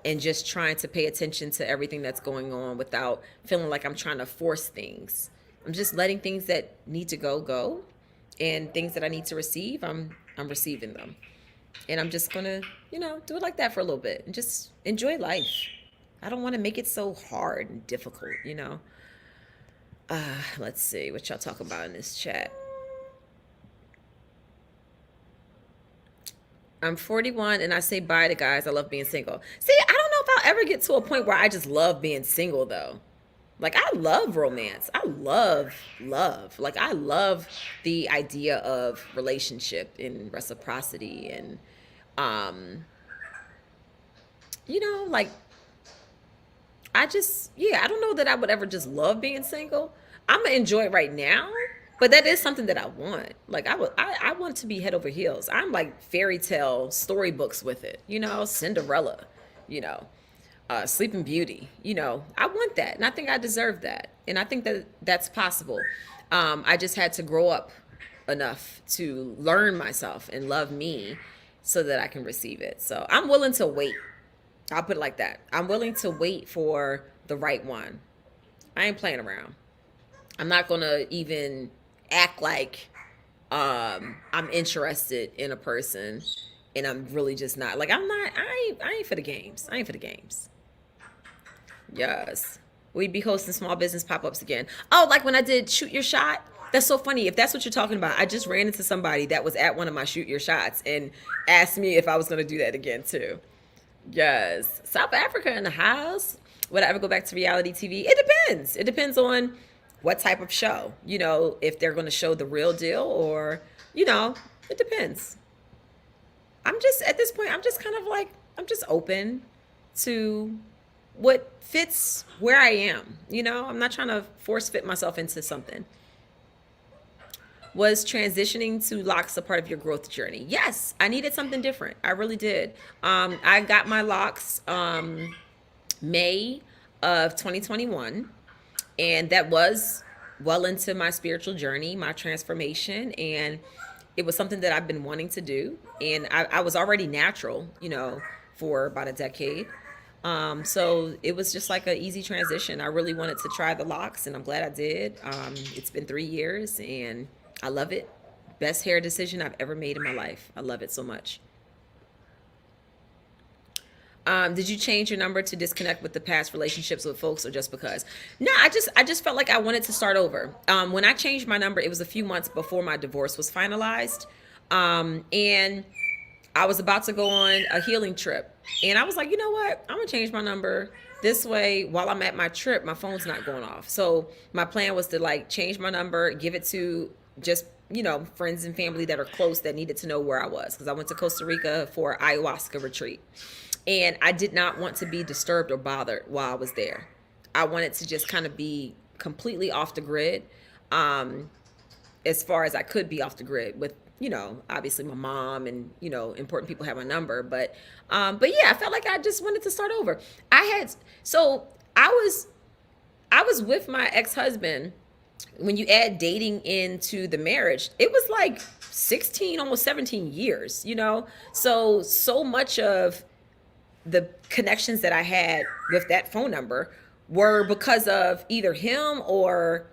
and just trying to pay attention to everything that's going on without feeling like I'm trying to force things. I'm just letting things that need to go, and things that I need to receive, I'm receiving them. And I'm just gonna, do it like that for a little bit and just enjoy life. I don't want to make it so hard and difficult. Let's see what y'all talk about in this chat. I'm 41 and I say bye to guys. I love being single. See, I don't know if I'll ever get to a point where I just love being single though. Like I love romance. I love love. Like I love the idea of relationship and reciprocity and like I don't know that I would ever just love being single. I'm gonna enjoy it right now, but that is something that I want. Like I want to be head over heels. I'm like fairy tale storybooks with it, Cinderella, Sleeping Beauty, I want that. And I think I deserve that. And I think that that's possible. I just had to grow up enough to learn myself and love me so that I can receive it. So I'm willing to wait. I'll put it like that. I'm willing to wait for the right one. I ain't playing around. I'm not going to even act like I'm interested in a person and I'm really just not. Like I ain't for the games. I ain't for the games. Yes. We'd be hosting small business pop-ups again. Oh, like when I did Shoot Your Shot? That's so funny. If that's what you're talking about, I just ran into somebody that was at one of my Shoot Your Shots and asked me if I was going to do that again too. Yes. South Africa in the house. Would I ever go back to reality TV? It depends. It depends on what type of show. If they're going to show the real deal or, it depends. I'm just, at this point, I'm just kind of like, I'm just open to what fits where I am. I'm not trying to force fit myself into something. Was transitioning to locks a part of your growth journey? Yes, I needed something different. I really did. I got my locks May of 2021, and that was well into my spiritual journey, my transformation, and it was something that I've been wanting to do. And I was already natural, for about a decade. So it was just like an easy transition. I really wanted to try the locks, and I'm glad I did. It's been 3 years, and I love it. Best hair decision I've ever made in my life. I love it so much. Did you change your number to disconnect with the past relationships with folks or just because? No, I just felt like I wanted to start over. When I changed my number, it was a few months before my divorce was finalized. And I was about to go on a healing trip. And I was like, you know what? I'm going to change my number. This way, while I'm at my trip, my phone's not going off. So my plan was to like change my number, give it to just, friends and family that are close that needed to know where I was. Because I went to Costa Rica for ayahuasca retreat. And I did not want to be disturbed or bothered while I was there. I wanted to just kind of be completely off the grid, as far as I could be off the grid with obviously my mom and, important people have my number, but yeah, I felt like I just wanted to start over. So I was with my ex-husband. When you add dating into the marriage, it was like 16, almost 17 years, so much of the connections that I had with that phone number were because of either him or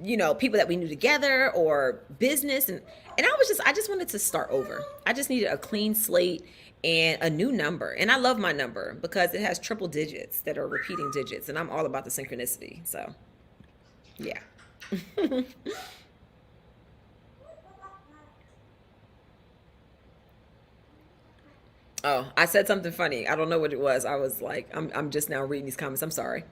people that we knew together or business, and I just wanted to start over. I just needed a clean slate and a new number. And I love my number because it has triple digits that are repeating digits, and I'm all about the synchronicity. So, yeah. Oh, I said something funny. I don't know what it was. I was like, I'm just now reading these comments. I'm sorry.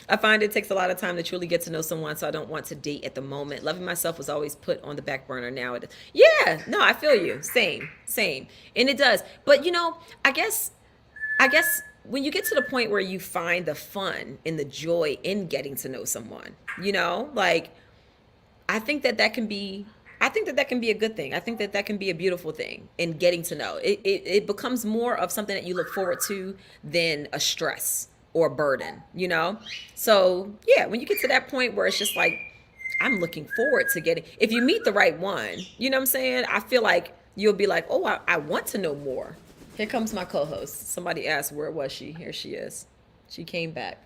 I find it takes a lot of time to truly get to know someone, so I don't want to date at the moment. Loving myself was always put on the back burner. Now it is. Yeah, no, I feel you. Same, same. And it does. But I guess when you get to the point where you find the fun and the joy in getting to know someone, like I think that that can be I think that that can be a good thing. I think that that can be a beautiful thing in getting to know. It becomes more of something that you look forward to than a stress or a burden. So, yeah, when you get to that point where it's just like, I'm looking forward to getting, if you meet the right one, you know what I'm saying? I feel like you'll be like, oh, I want to know more. Here comes my co host. Somebody asked, where was she? Here she is. She came back.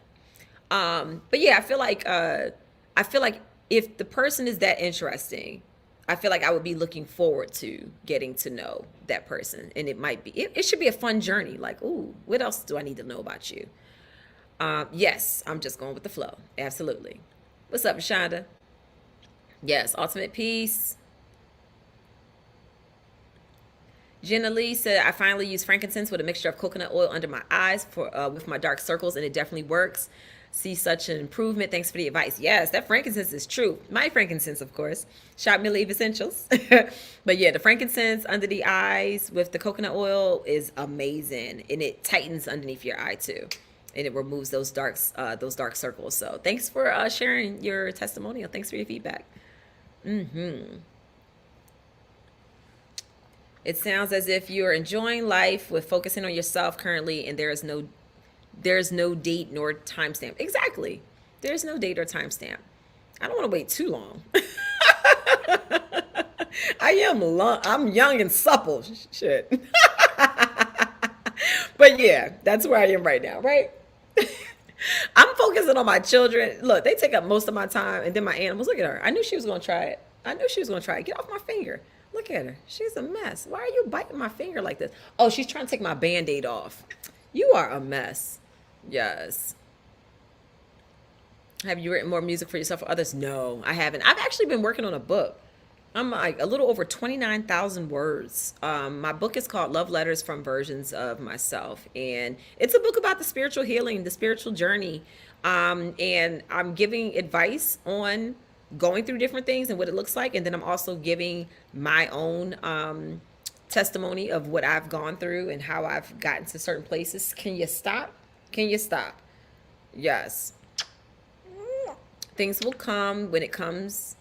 But yeah, I feel like if the person is that interesting, I feel like I would be looking forward to getting to know that person. And it should be a fun journey. Like, ooh, what else do I need to know about you? Yes, I'm just going with the flow. Absolutely. What's up, Shonda? Yes, ultimate peace. Jenna Lee said, I finally use frankincense with a mixture of coconut oil under my eyes for with my dark circles, and it definitely works. See such an improvement. Thanks for the advice. Yes, that frankincense is true. My frankincense, of course. Shop Millie Eve Essentials. But yeah, the frankincense under the eyes with the coconut oil is amazing, and it tightens underneath your eye too, and it removes those dark circles. So thanks for sharing your testimonial. Thanks for your feedback. It sounds as if you're enjoying life with focusing on yourself currently, and there's no date nor timestamp. Exactly. There's no date or timestamp. I don't want to wait too long. I'm young and supple. Shit. But yeah, that's where I am right now, right? I'm focusing on my children. Look, they take up most of my time, and then my animals. Look at her. I knew she was going to try it. I knew she was going to try it. Get off my finger. Look at her. She's a mess. Why are you biting my finger like this? Oh, she's trying to take my Band-Aid off. You are a mess. Yes. Have you written more music for yourself or others? No, I haven't. I've actually been working on a book. I'm like a little over 29,000 words. My book is called Love Letters from Versions of Myself. And it's a book about the spiritual healing, the spiritual journey. And I'm giving advice on going through different things and what it looks like. And then I'm also giving my own testimony of what I've gone through and how I've gotten to certain places. Can you stop? Can you stop? Yes. Things will come when it comes.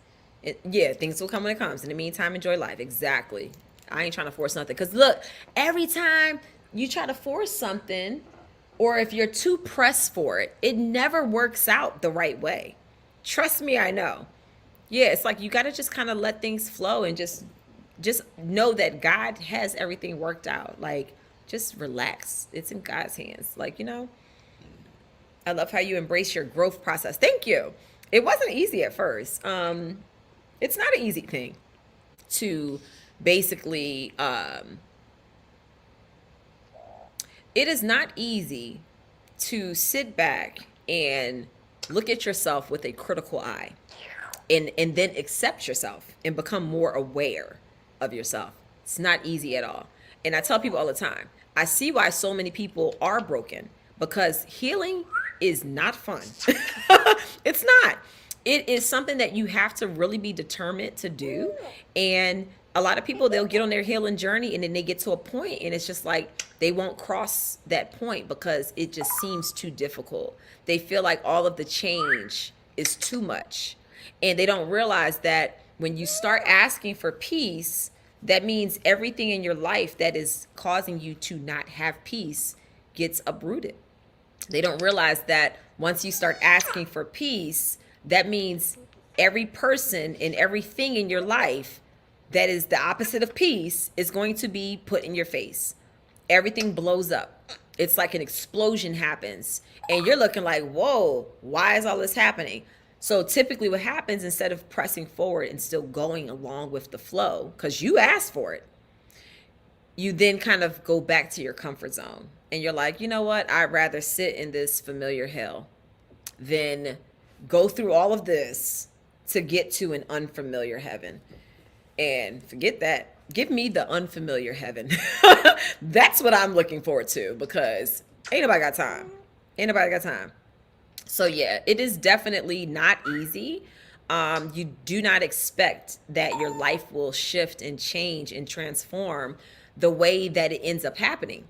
Yeah, things will come when it comes. In the meantime, enjoy life. Exactly. I ain't trying to force nothing. Because look, every time you try to force something, or if you're too pressed for it, it never works out the right way. Trust me, I know. Yeah, it's like you got to just kind of let things flow and just know that God has everything worked out. Like, just relax. It's in God's hands. I love how you embrace your growth process. Thank you. It wasn't easy at first. It's not an easy thing to basically, it is not easy to sit back and look at yourself with a critical eye and then accept yourself and become more aware of yourself. It's not easy at all. And I tell people all the time, I see why so many people are broken, because healing is not fun. It's not. It is something that you have to really be determined to do. And a lot of people, they'll get on their healing journey and then they get to a point and it's just like they won't cross that point because it just seems too difficult. They feel like all of the change is too much. And they don't realize that when you start asking for peace, that means everything in your life that is causing you to not have peace gets uprooted. They don't realize that once you start asking for peace, that means every person and everything in your life that is the opposite of peace is going to be put in your face. Everything blows up. It's like an explosion happens, and you're looking like, whoa, why is all this happening? So typically what happens, instead of pressing forward and still going along with the flow, because you asked for it, you then kind of go back to your comfort zone. And you're like, you know what? I'd rather sit in this familiar hell than go through all of this to get to an unfamiliar heaven. And forget that. Give me the unfamiliar heaven. That's what I'm looking forward to, because ain't nobody got time. Ain't nobody got time. So yeah, it is definitely not easy. You do not expect that your life will shift and change and transform the way that it ends up happening.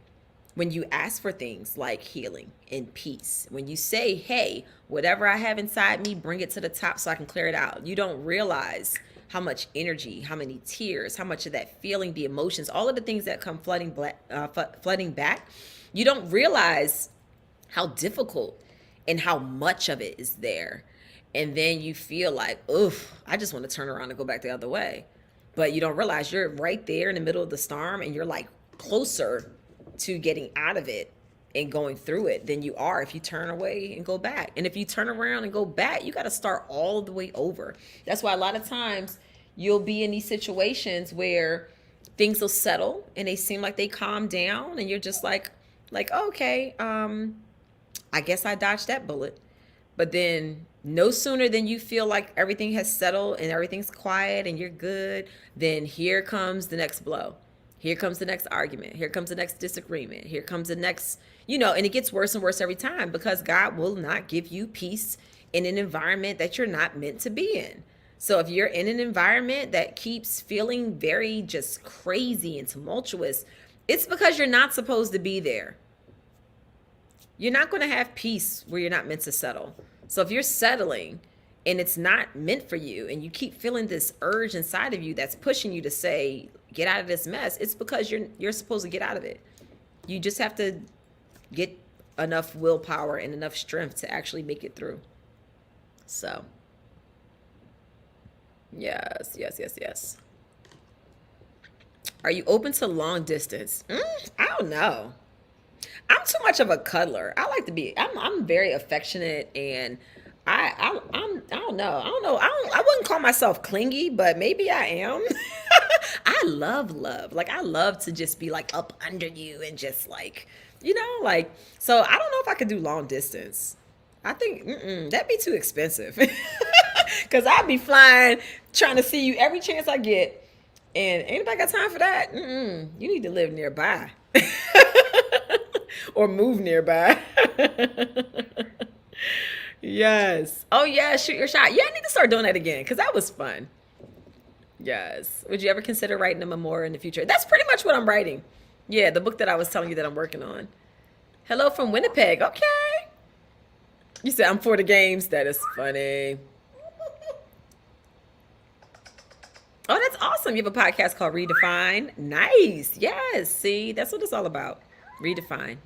When you ask for things like healing and peace, when you say, hey, whatever I have inside me, bring it to the top so I can clear it out. You don't realize how much energy, how many tears, how much of that feeling, the emotions, all of the things that come flooding back. You don't realize how difficult and how much of it is there. And then you feel like, oof, I just want to turn around and go back the other way. But you don't realize you're right there in the middle of the storm, and you're like closer to getting out of it and going through it than you are if you turn away and go back. And if you turn around and go back, you got to start all the way over. That's why a lot of times you'll be in these situations where things will settle and they seem like they calm down, and you're just like, okay, I guess I dodged that bullet. But then no sooner than you feel like everything has settled and everything's quiet and you're good, then here comes the next blow. Here comes the next argument. Here comes the next disagreement. Here comes the next, and it gets worse and worse every time, because God will not give you peace in an environment that you're not meant to be in. So if you're in an environment that keeps feeling very just crazy and tumultuous, it's because you're not supposed to be there. You're not going to have peace where you're not meant to settle. So if you're settling and it's not meant for you, and you keep feeling this urge inside of you that's pushing you to say, get out of this mess, it's because you're supposed to get out of it. You just have to get enough willpower and enough strength to actually make it through. So, yes. Are you open to long distance? I don't know. I'm too much of a cuddler. I like to be. I'm very affectionate, and I don't know. I wouldn't call myself clingy, but maybe I am. I love love. Like, I love to just be like up under you and just like, so I don't know if I could do long distance. I think that'd be too expensive. Because I'd be flying, trying to see you every chance I get. And ain't nobody got time for that. You need to live nearby. Or move nearby. Yes. Oh, yeah, shoot your shot. Yeah, I need to start doing that again, because that was fun. Yes. Would you ever consider writing a memoir in the future? That's pretty much what I'm writing. Yeah, the book that I was telling you that I'm working on. Hello from Winnipeg. Okay. You said I'm for the games. That is funny. Oh, that's awesome. You have a podcast called Redefine. Nice. Yes. See, that's what it's all about. Redefine.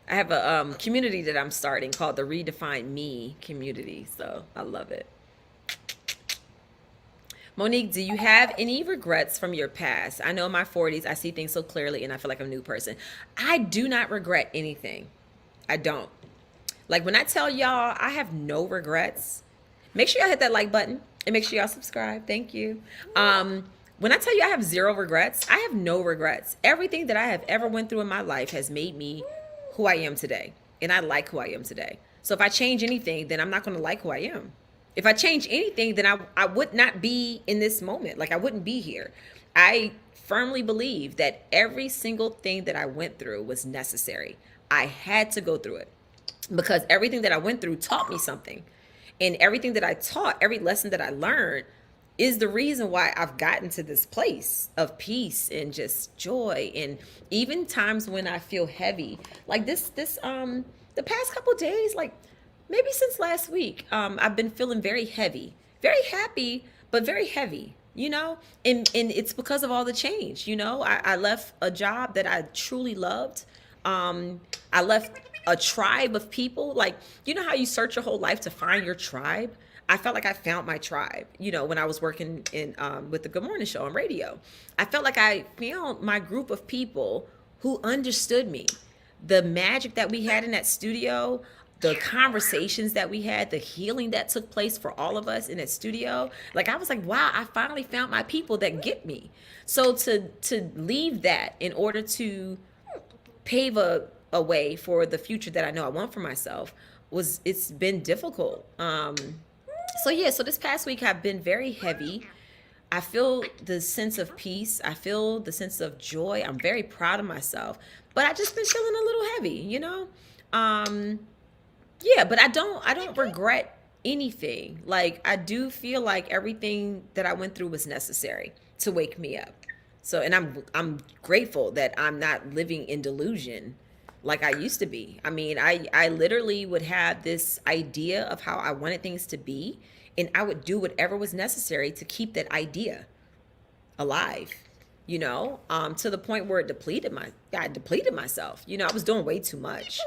I have a community that I'm starting called the Redefine Me community. So I love it. Monique, do you have any regrets from your past? I know in my 40s, I see things so clearly and I feel like I'm a new person. I do not regret anything. I don't. Like, when I tell y'all I have no regrets, make sure y'all hit that like button and make sure y'all subscribe. Thank you. When I tell you I have zero regrets, I have no regrets. Everything that I have ever went through in my life has made me who I am today. And I like who I am today. So if I change anything, then I'm not going to like who I am. If I change anything, then I would not be in this moment. Like, I wouldn't be here. I firmly believe that every single thing that I went through was necessary. I had to go through it, because everything that I went through taught me something. And everything that I taught, every lesson that I learned, is the reason why I've gotten to this place of peace and just joy. And even times when I feel heavy, like the past couple of days, like maybe since last week, I've been feeling very heavy, very happy, but very heavy. you know, and it's because of all the change. I left a job that I truly loved. I left a tribe of people. Like, you know how you search your whole life to find your tribe? I felt like I found my tribe, when I was working in with the Good Morning Show on radio. I felt like I found my group of people who understood me. The magic that we had in that studio, the conversations that we had, the healing that took place for all of us in that studio. Like, I was like, wow, I finally found my people that get me. So to leave that in order to pave a way for the future that I know I want for myself it's been difficult. So this past week have been very heavy. I feel the sense of peace. I feel the sense of joy. I'm very proud of myself, but I just been feeling a little heavy. Yeah, but I don't regret anything. Like, I do feel like everything that I went through was necessary to wake me up. So, and I'm grateful that I'm not living in delusion like I used to be. I mean, I literally would have this idea of how I wanted things to be, and I would do whatever was necessary to keep that idea alive, to the point where I depleted myself. I was doing way too much.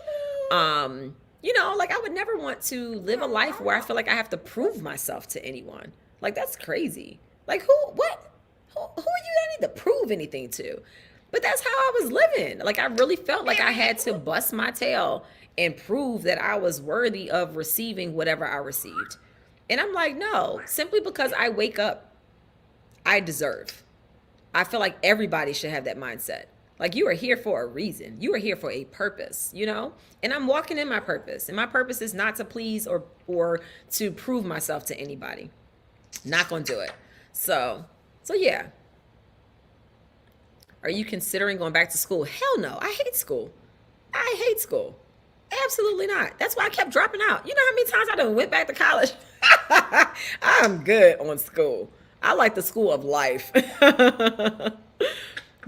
Like, I would never want to live a life where I feel like I have to prove myself to anyone. Like, that's crazy. Like, who are you that I need to prove anything to? But that's how I was living. Like, I really felt like I had to bust my tail and prove that I was worthy of receiving whatever I received. And I'm like, no, simply because I wake up, I deserve. I feel like everybody should have that mindset. Like, you are here for a reason. You are here for a purpose, And I'm walking in my purpose. And my purpose is not to please or to prove myself to anybody. Not gonna do it. So yeah. Are you considering going back to school? Hell no. I hate school. I hate school. Absolutely not. That's why I kept dropping out. You know how many times I done went back to college? I'm good on school. I like the school of life.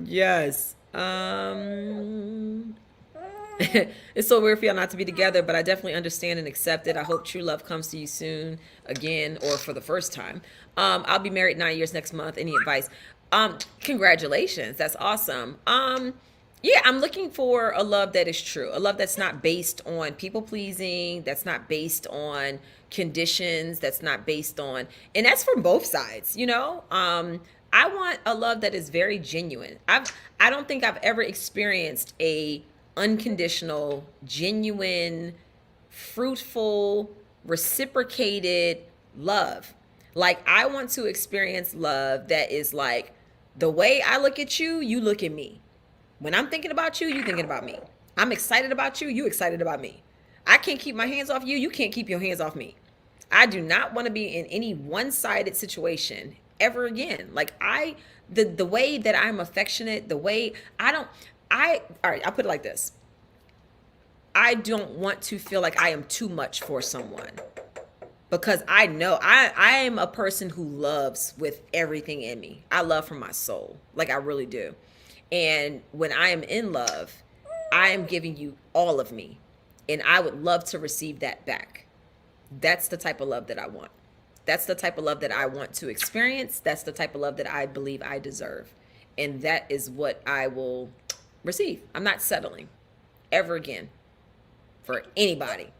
Yes. It's so weird for y'all not to be together, but I definitely understand and accept it. I hope true love comes to you soon again, or for the first time. I'll be married 9 years next month. Any advice? Congratulations. That's awesome. Yeah, I'm looking for a love that is true, a love that's not based on people pleasing, that's not based on conditions, that's not based on, and that's from both sides, I want a love that is very genuine. I don't think I've ever experienced a unconditional, genuine, fruitful, reciprocated love. Like, I want to experience love that is like, the way I look at you, you look at me. When I'm thinking about you, you thinking about me. I'm excited about you, you excited about me. I can't keep my hands off you, you can't keep your hands off me. I do not want to be in any one-sided situation ever again. Like, the way that I'm affectionate, the way all right, I'll put it like this. I don't want to feel like I am too much for someone, because I know I am a person who loves with everything in me. I love from my soul. Like, I really do. And when I am in love, I am giving you all of me, and I would love to receive that back. That's the type of love that I want. That's the type of love that I want to experience. That's the type of love that I believe I deserve. And that is what I will receive. I'm not settling ever again for anybody.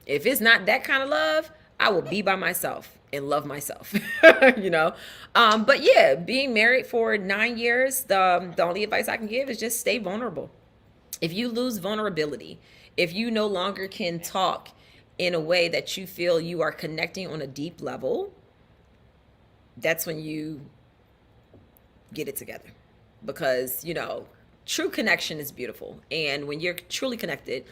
If it's not that kind of love, I will be by myself and love myself, But yeah, being married for 9 years, the only advice I can give is just stay vulnerable. If you lose vulnerability, if you no longer can talk in a way that you feel you are connecting on a deep level, that's when you get it together. Because, true connection is beautiful. And when you're truly connected,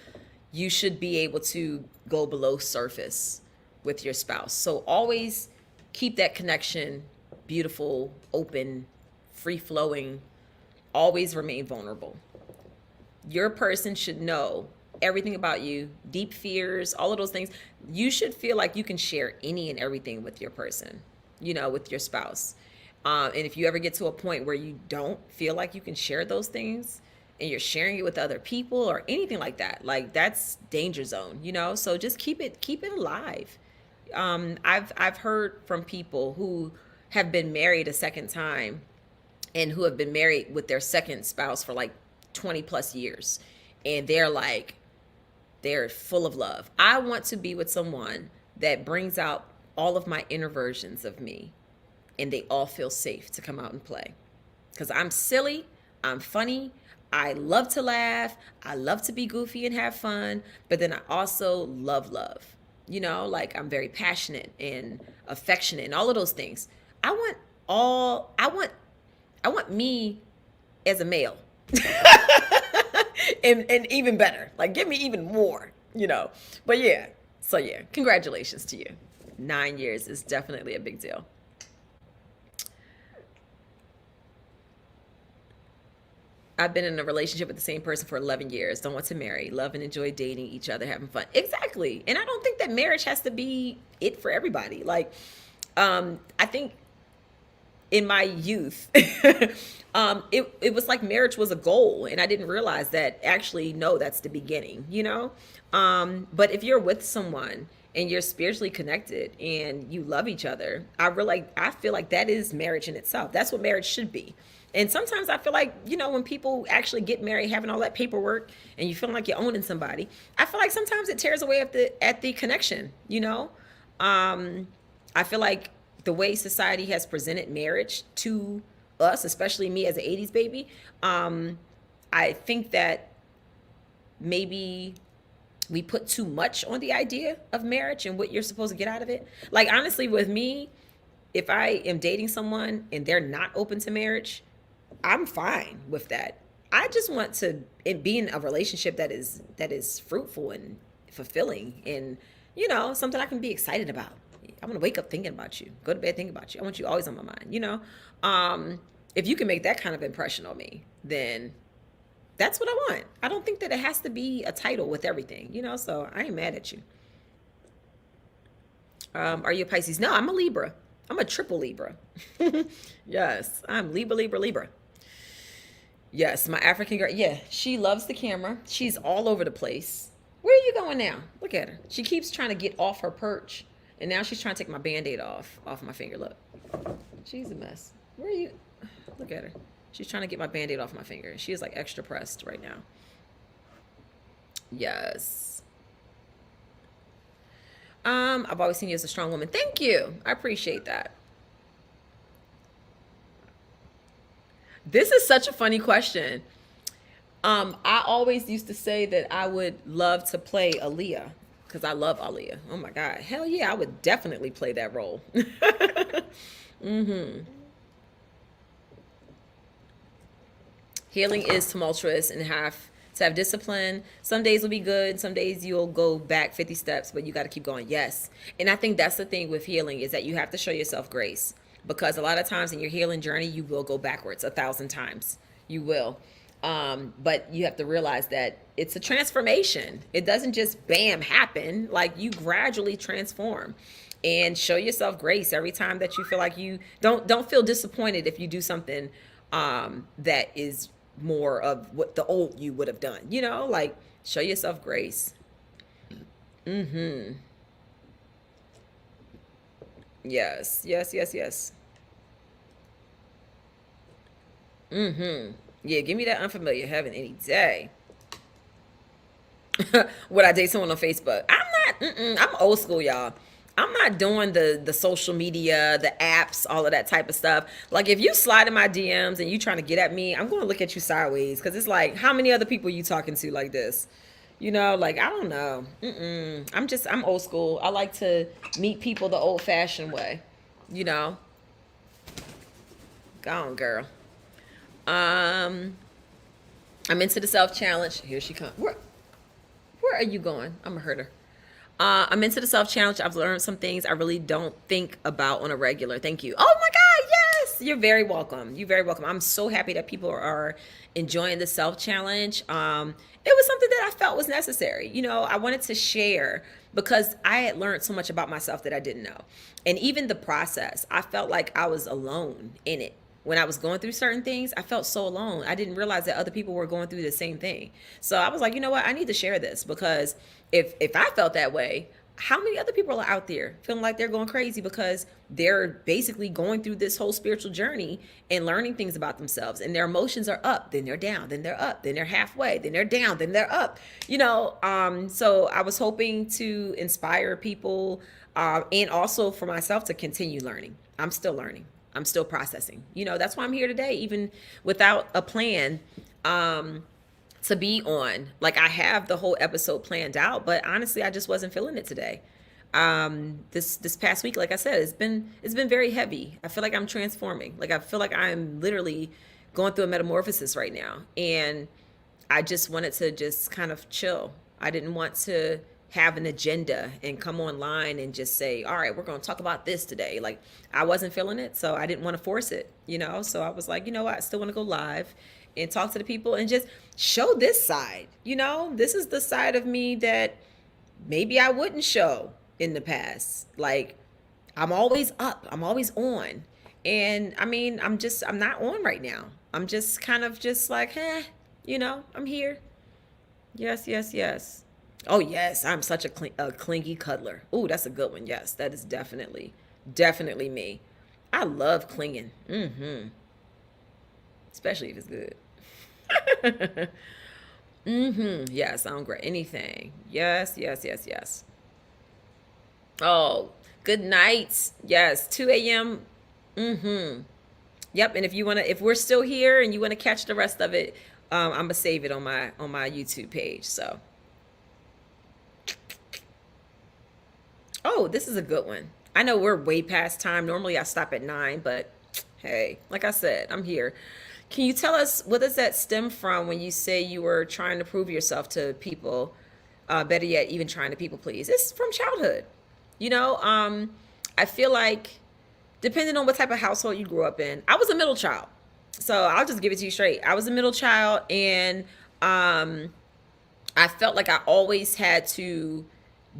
you should be able to go below surface with your spouse. So always keep that connection beautiful, open, free-flowing. Always remain vulnerable. Your person should know everything about you, deep fears, all of those things. You should feel like you can share any and everything with your person, with your spouse. And if you ever get to a point where you don't feel like you can share those things, and you're sharing it with other people or anything like that, like, that's danger zone, So just keep it alive. I've heard from people who have been married a second time and who have been married with their second spouse for like 20 plus years. And they're full of love. I want to be with someone that brings out all of my inner versions of me and they all feel safe to come out and play. Because I'm silly, I'm funny, I love to laugh, I love to be goofy and have fun, but then I also love. You know, like I'm very passionate and affectionate and all of those things. I want me as a male. and even better. Like give me even more, you know. But yeah. So yeah, congratulations to you. 9 years is definitely a big deal. I've been in a relationship with the same person for 11 years. Don't want to marry. Love and enjoy dating each other, having fun. Exactly. And I don't think that marriage has to be it for everybody. Like, I think in my youth, it was like marriage was a goal. And I didn't realize that actually, no, that's the beginning, you know? But if you're with someone and you're spiritually connected and you love each other, I feel like that is marriage in itself. That's what marriage should be. And sometimes I feel like, you know, when people actually get married, having all that paperwork and you feel like you're owning somebody, I feel like sometimes it tears away at the connection, you know? I feel like the way society has presented marriage to us, especially me as an 80s baby, I think that maybe we put too much on the idea of marriage and what you're supposed to get out of it. Like, honestly, with me, if I am dating someone and they're not open to marriage, I'm fine with that. I just want to be in a relationship that is fruitful and fulfilling and, you know, something I can be excited about. I want to wake up thinking about you, go to bed thinking about you. I want you always on my mind, you know? If you can make that kind of impression on me, then that's what I want. I don't think that it has to be a title with everything, you know? So I ain't mad at you. Are you a Pisces? No, I'm a Libra. I'm a triple Libra. Yes, I'm Libra. Yes, my African girl. Yeah, she loves the camera. She's all over the place. Where are you going now? Look at her. She keeps trying to get off her perch. And now she's trying to take my Band-Aid off my finger. Look. She's a mess. Where are you? Look at her. She's trying to get my Band-Aid off my finger. She is like extra pressed right now. Yes. I've always seen you as a strong woman. Thank you. I appreciate that. This is such a funny question. I always used to say that I would love to play Aaliyah because I love Aaliyah. Oh my God. Hell yeah, I would definitely play that role. Healing is tumultuous and have to have discipline. Some days will be good. Some days you'll go back 50 steps, but you got to keep going. Yes. And I think that's the thing with healing is that you have to show yourself grace. Because a lot of times in your healing journey, you will go backwards 1,000 times. You will. But you have to realize that it's a transformation. It doesn't just bam happen. Like you gradually transform and show yourself grace every time that you feel like you don't feel disappointed if you do something that is more of what the old you would have done. You know, like show yourself grace. Yes. Yeah, give me that unfamiliar heaven any day. Would I date someone on Facebook? I'm old school, y'all. I'm not doing the social media, the apps, all of that type of stuff. Like if you slide in my DMs and you trying to get at me, I'm going to look at you sideways because it's like, how many other people you talking to like this? You know, like, I don't know. I'm old school. I like to meet people the old fashioned way, you know? Go on, girl. I'm into the self challenge. Here she comes. Where are you going? I'm gonna hurt her. I'm into the self challenge. I've learned some things I really don't think about on a regular. Thank you. Oh my God, yes. You're very welcome. You're very welcome. I'm so happy that people are enjoying the self challenge. It was something that I felt was necessary. You know, I wanted to share because I had learned so much about myself that I didn't know. And even the process, I felt like I was alone in it. When I was going through certain things, I felt so alone. I didn't realize that other people were going through the same thing. So I was like, you know what? I need to share this because if I felt that way, how many other people are out there feeling like they're going crazy because they're basically going through this whole spiritual journey and learning things about themselves, and their emotions are up, then they're down, then they're up, then they're halfway, then they're down, then they're up, so I was hoping to inspire people, and also for myself to continue learning. I'm still learning. I'm still processing. That's why I'm here today, even without a plan. To be on. Like, I have the whole episode planned out, but honestly, I just wasn't feeling it today. This past week, like I said, it's been very heavy. I feel like I'm transforming. Like, I feel like I'm literally going through a metamorphosis right now, and I just wanted to just kind of chill. I didn't want to have an agenda and come online and just say, all right, we're going to talk about this today. Like, I wasn't feeling it, so I didn't want to force it, so I was like, you know what, I still want to go live and talk to the people and just show this side. This is the side of me that maybe I wouldn't show in the past. Like, I'm always up, I'm always on. And I mean, I'm not on right now. I'm just kind of just like, I'm here. Yes, yes, yes. Oh yes, I'm such a clingy cuddler. Ooh, that's a good one. Yes, that is definitely me. I love clinging. Especially if it's good. Yes, I don't regret anything. Yes, yes, yes, yes. Oh, good night. Yes, 2 a.m. Yep. And if we're still here and you wanna catch the rest of it, I'm gonna save it on my YouTube page. So, oh, this is a good one. I know we're way past time. Normally I stop at 9, but hey, like I said, I'm here. Can you tell us, what does that stem from when you say you were trying to prove yourself to people? Better yet, even trying to people please. It's from childhood. I feel like, depending on what type of household you grew up in, I was a middle child. So I'll just give it to you straight. I was a middle child, and I felt like I always had to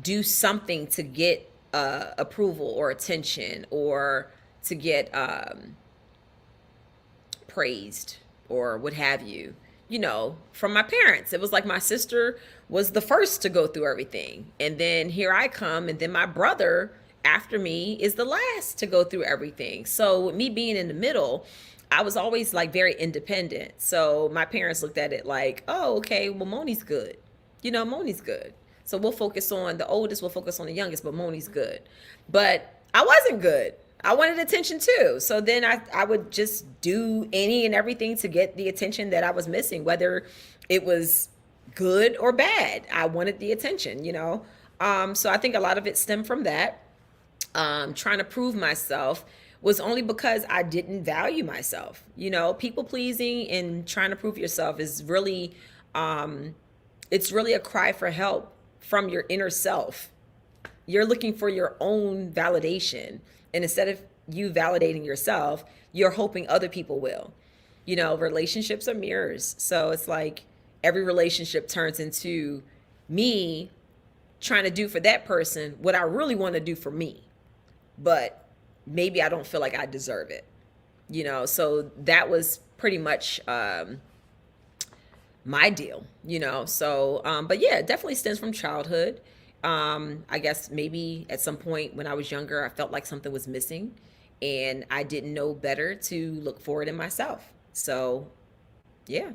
do something to get approval or attention, or to get praised or what have you, from my parents. It was like my sister was the first to go through everything, and then here I come, and then my brother after me is the last to go through everything. So with me being in the middle, I was always like very independent. So my parents looked at it like, oh, okay, well, Moni's good. Moni's good. So we'll focus on the oldest, we'll focus on the youngest, but Moni's good. But I wasn't good. I wanted attention too. So then I would just do any and everything to get the attention that I was missing, whether it was good or bad. I wanted the attention, So I think a lot of it stemmed from that. Trying to prove myself was only because I didn't value myself. People pleasing and trying to prove yourself is really, it's really a cry for help from your inner self. You're looking for your own validation. And instead of you validating yourself, you're hoping other people will. Relationships are mirrors. So it's like every relationship turns into me trying to do for that person what I really want to do for me. But maybe I don't feel like I deserve it. So that was pretty much my deal, So, but yeah, it definitely stems from childhood. I guess maybe at some point when I was younger, I felt like something was missing, and I didn't know better to look for it in myself. So, yeah.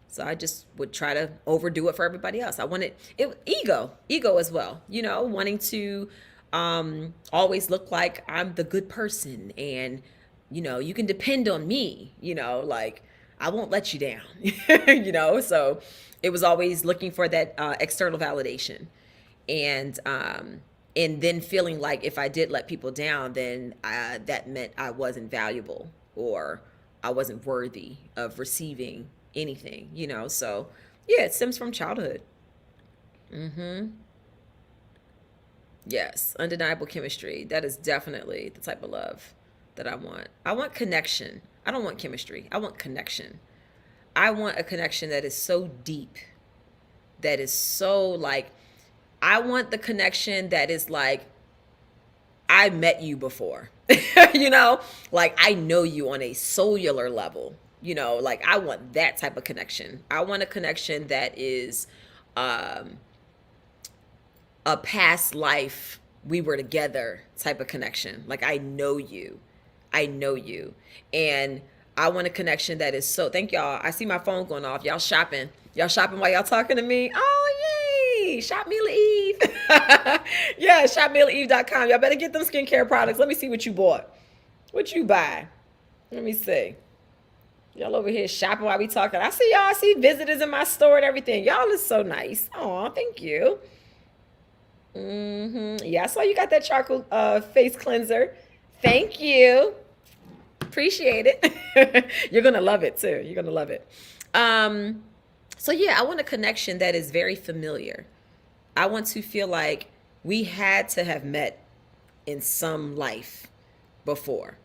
So I just would try to overdo it for everybody else. I wanted it, ego as well, wanting to always look like I'm the good person, and you can depend on me, like I won't let you down, So it was always looking for that external validation. And then feeling like if I did let people down, then that meant I wasn't valuable, or I wasn't worthy of receiving anything, So yeah, it stems from childhood. Yes, undeniable chemistry. That is definitely the type of love that I want. I want connection. I don't want chemistry. I want connection. I want a connection that is so deep, that is so like, I want the connection that is like, I met you before, like I know you on a cellular level, like I want that type of connection. I want a connection that is a past life we were together type of connection. Like I know you. I know you. And I want a connection that is so thank y'all. I see my phone going off. Y'all shopping. Y'all shopping while y'all talking to me. Oh yay. Shop Mila Eve. Yeah, shopmilaeve.com. Y'all better get them skincare products. Let me see what you bought. What you buy? Let me see. Y'all over here shopping while we talking. I see y'all. I see visitors in my store and everything. Y'all is so nice. Oh, thank you. Yeah, I saw you got that charcoal face cleanser. Thank you. Appreciate it. You're gonna love it too. You're gonna love it. So yeah, I want a connection that is very familiar. I want to feel like we had to have met in some life before.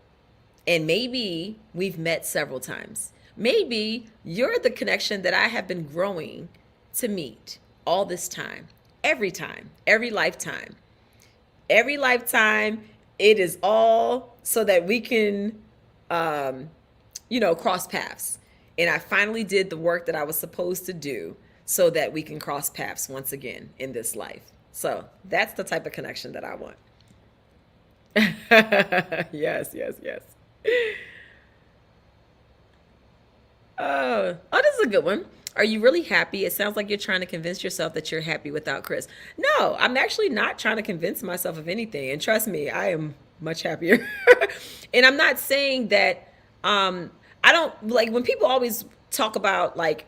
And maybe we've met several times. Maybe you're the connection that I have been growing to meet all this time. Every time, every lifetime. Every lifetime, it is all so that we can, cross paths. And I finally did the work that I was supposed to do so that we can cross paths once again in this life. So that's the type of connection that I want. Yes. Oh, this is a good one. Are you really happy? It sounds like you're trying to convince yourself that you're happy without Chris. No, I'm actually not trying to convince myself of anything. And trust me, I am much happier. And I'm not saying that I don't like when people always talk about like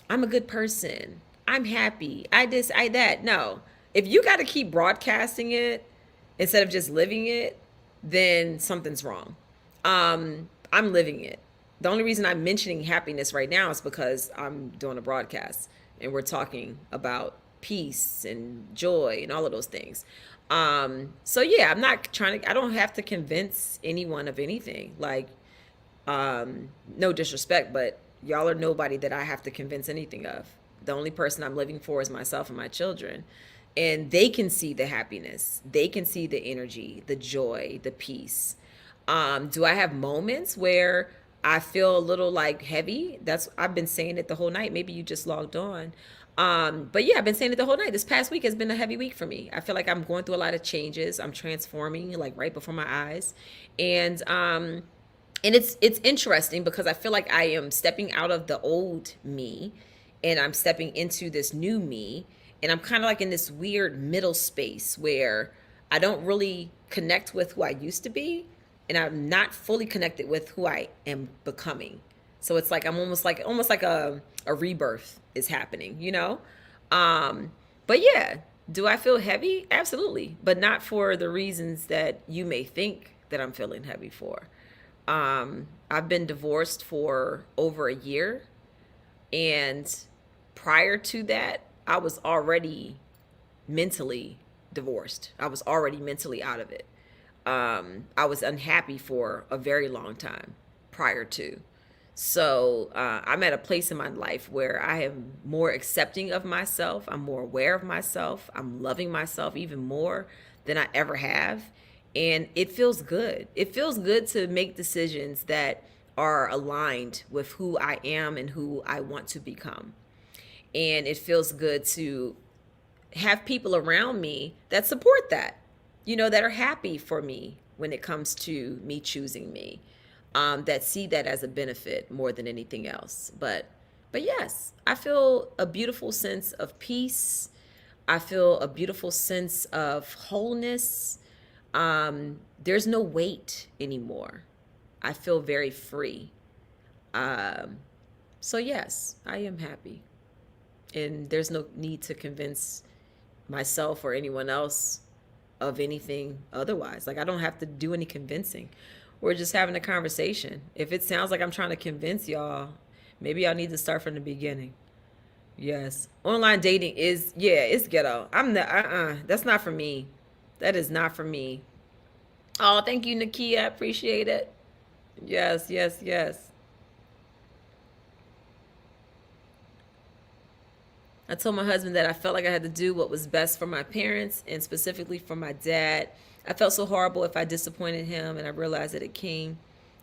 I'm a good person. I'm happy. I this, I that. No. If you got to keep broadcasting it instead of just living it, then something's wrong. I'm living it. The only reason I'm mentioning happiness right now is because I'm doing a broadcast and we're talking about peace and joy and all of those things. So yeah, I'm not trying to, I don't have to convince anyone of anything. Like, no disrespect, but y'all are nobody that I have to convince anything of. The only person I'm living for is myself and my children. And they can see the happiness. They can see the energy, the joy, the peace. Do I have moments where I feel a little like heavy? I've been saying it the whole night. Maybe you just logged on. But yeah, I've been saying it the whole night. This past week has been a heavy week for me. I feel like I'm going through a lot of changes. I'm transforming like right before my eyes. And it's interesting because I feel like I am stepping out of the old me and I'm stepping into this new me. And I'm kind of like in this weird middle space where I don't really connect with who I used to be. And I'm not fully connected with who I am becoming. So it's like I'm almost like a rebirth is happening, you know? But yeah, do I feel heavy? Absolutely. But not for the reasons that you may think that I'm feeling heavy for. I've been divorced for over a year. And prior to that, I was already mentally divorced. I was already mentally out of it. I was unhappy for a very long time prior to. So I'm at a place in my life where I am more accepting of myself. I'm more aware of myself. I'm loving myself even more than I ever have. And it feels good. It feels good to make decisions that are aligned with who I am and who I want to become. And it feels good to have people around me that support that. That are happy for me when it comes to me choosing me, that see that as a benefit more than anything else. But yes, I feel a beautiful sense of peace. I feel a beautiful sense of wholeness. There's no weight anymore. I feel very free. So yes, I am happy. And there's no need to convince myself or anyone else of anything otherwise. Like I don't have to do any convincing. We're just having a conversation. If it sounds like I'm trying to convince y'all, maybe y'all need to start from the beginning. Yes. Online dating it's ghetto. That's not for me. That is not for me. Oh, thank you, Nakia. I appreciate it. Yes. I told my husband that I felt like I had to do what was best for my parents and specifically for my dad. I felt so horrible if I disappointed him, and I realized that it came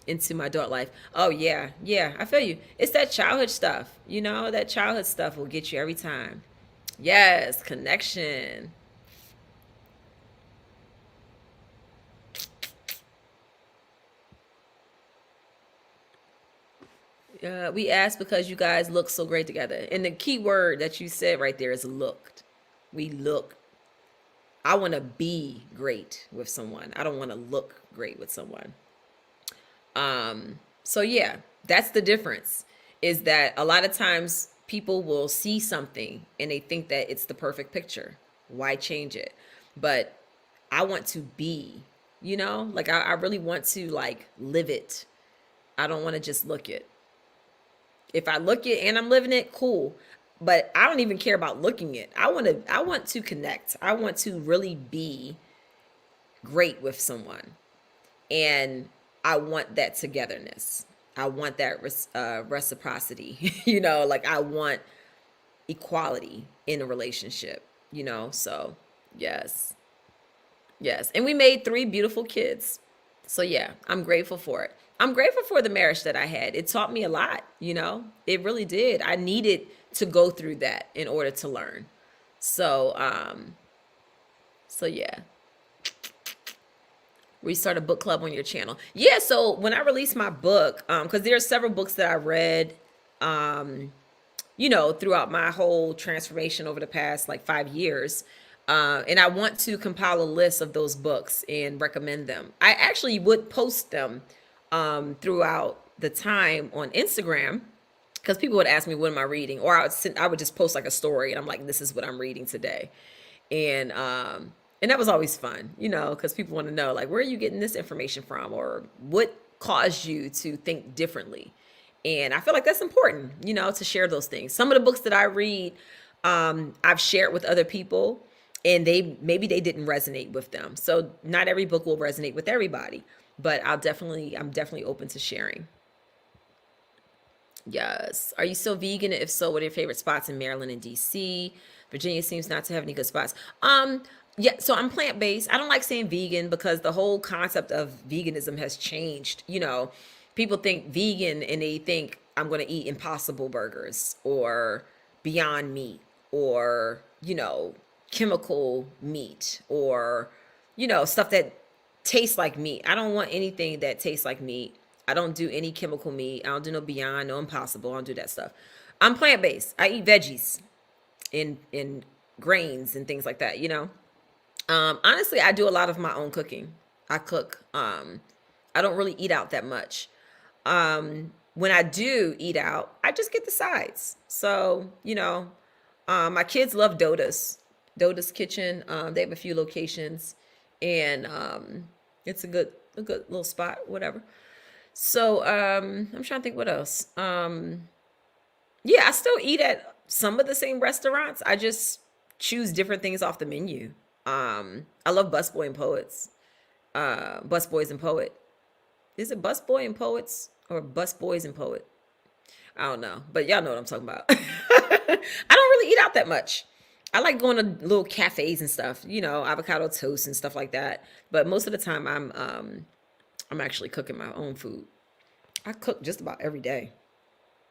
into my adult life. Oh, yeah, I feel you. It's that childhood stuff. That childhood stuff will get you every time. Yes, connection. We asked because you guys look so great together. And the key word that you said right there is looked. We look. I want to be great with someone. I don't want to look great with someone. So yeah, that's the difference. Is that a lot of times people will see something and they think that it's the perfect picture. Why change it? But I want to be, like I really want to like live it. I don't want to just look it. If I look it and I'm living it, cool. But I don't even care about looking it. I want to connect. I want to really be great with someone. And I want that togetherness. I want that reciprocity. Like I want equality in a relationship. So yes, yes. And we made 3 beautiful kids. So yeah, I'm grateful for it. I'm grateful for the marriage that I had. It taught me a lot. It really did. I needed to go through that in order to learn. So yeah. Restart a book club on your channel. Yeah, so when I released my book, because there are several books that I read, throughout my whole transformation over the past like 5 years. And I want to compile a list of those books and recommend them. I actually would post them throughout the time on Instagram because people would ask me, what am I reading? Or I would just post like a story and I'm like, this is what I'm reading today. And that was always fun, because people want to know, like, where are you getting this information from? Or what caused you to think differently? And I feel like that's important, to share those things. Some of the books that I read, I've shared with other people and maybe they didn't resonate with them. So not every book will resonate with everybody, but I'm definitely open to sharing. Yes. Are you still vegan? If so, what are your favorite spots in Maryland and DC? Virginia seems not to have any good spots. Yeah, so I'm plant-based. I don't like saying vegan because the whole concept of veganism has changed. People think vegan and they think I'm going to eat Impossible burgers or Beyond Meat or, chemical meat or, stuff that tastes like meat. I don't want anything that tastes like meat. I don't do any chemical meat. I don't do no Beyond, no Impossible. I don't do that stuff. I'm plant-based. I eat veggies and grains and things like that. Honestly, I do a lot of my own cooking. I cook. I don't really eat out that much. When I do eat out, I just get the sides. So, my kids love Doda's Kitchen. They have a few locations and it's a good little spot, whatever. So, I'm trying to think what else. Yeah, I still eat at some of the same restaurants. I just choose different things off the menu. I love Busboy and Poets. Busboys and Poet. Is it Busboy and Poets or Busboys and Poet? I don't know, but y'all know what I'm talking about. I don't really eat out that much. I like going to little cafes and stuff, avocado toast and stuff like that. But most of the time, I'm actually cooking my own food. I cook just about every day.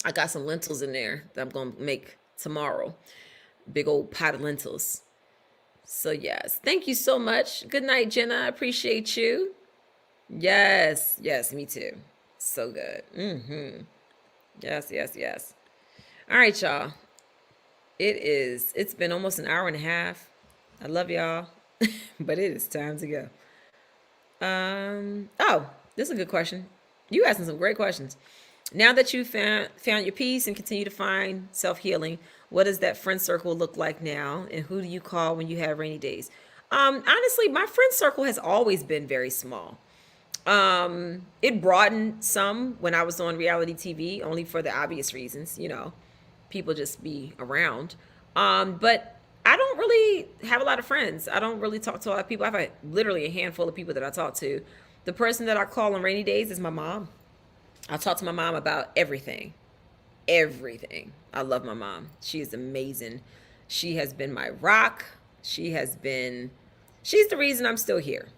I got some lentils in there that I'm gonna make tomorrow. Big old pot of lentils. So yes, thank you so much. Good night, Jenna. I appreciate you. Yes, yes, me too. So good. Yes, yes, yes. All right, y'all. It's been almost an hour and a half. I love y'all. But it is time to go. Oh, this is a good question. You asking some great questions. Now that you found your peace and continue to find self-healing, what does that friend circle look like now? And who do you call when you have rainy days? Honestly, my friend circle has always been very small. It broadened some when I was on reality TV, only for the obvious reasons, people just be around. But I don't really have a lot of friends. I don't really talk to a lot of people. I have literally a handful of people that I talk to. The person that I call on rainy days is my mom. I talk to my mom about everything. Everything. I love my mom. She is amazing. She has been my rock. She's the reason I'm still here.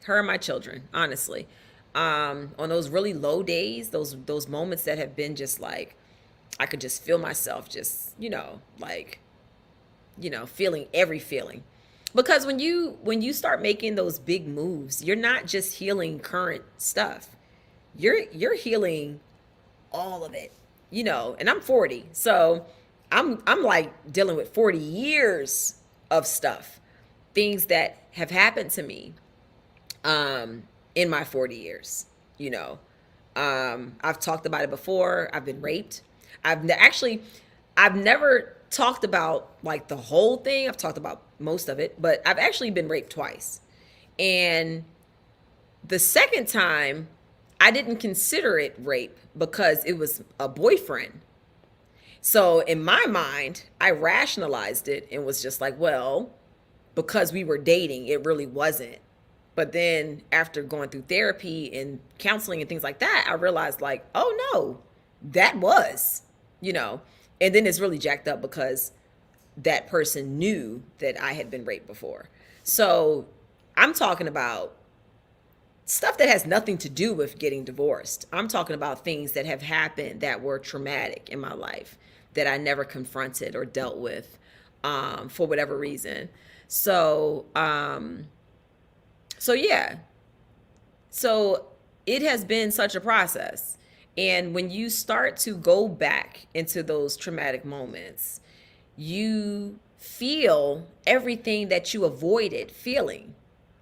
Her and my children, honestly. On those really low days, those moments that have been just like, I could just feel myself just, like feeling every feeling. Because when you start making those big moves, you're not just healing current stuff. You're healing all of it. And I'm 40. So I'm like dealing with 40 years of stuff. Things that have happened to me in my 40 years, I've talked about it before. I've been raped. I've never talked about like the whole thing. I've talked about most of it, but I've actually been raped twice. And the second time, I didn't consider it rape because it was a boyfriend. So in my mind, I rationalized it and was just like, well, because we were dating, it really wasn't. But then after going through therapy and counseling and things like that, I realized like, oh no, that was, and then it's really jacked up because that person knew that I had been raped before. So I'm talking about stuff that has nothing to do with getting divorced. I'm talking about things that have happened that were traumatic in my life that I never confronted or dealt with for whatever reason. So yeah. So it has been such a process. And when you start to go back into those traumatic moments, you feel everything that you avoided feeling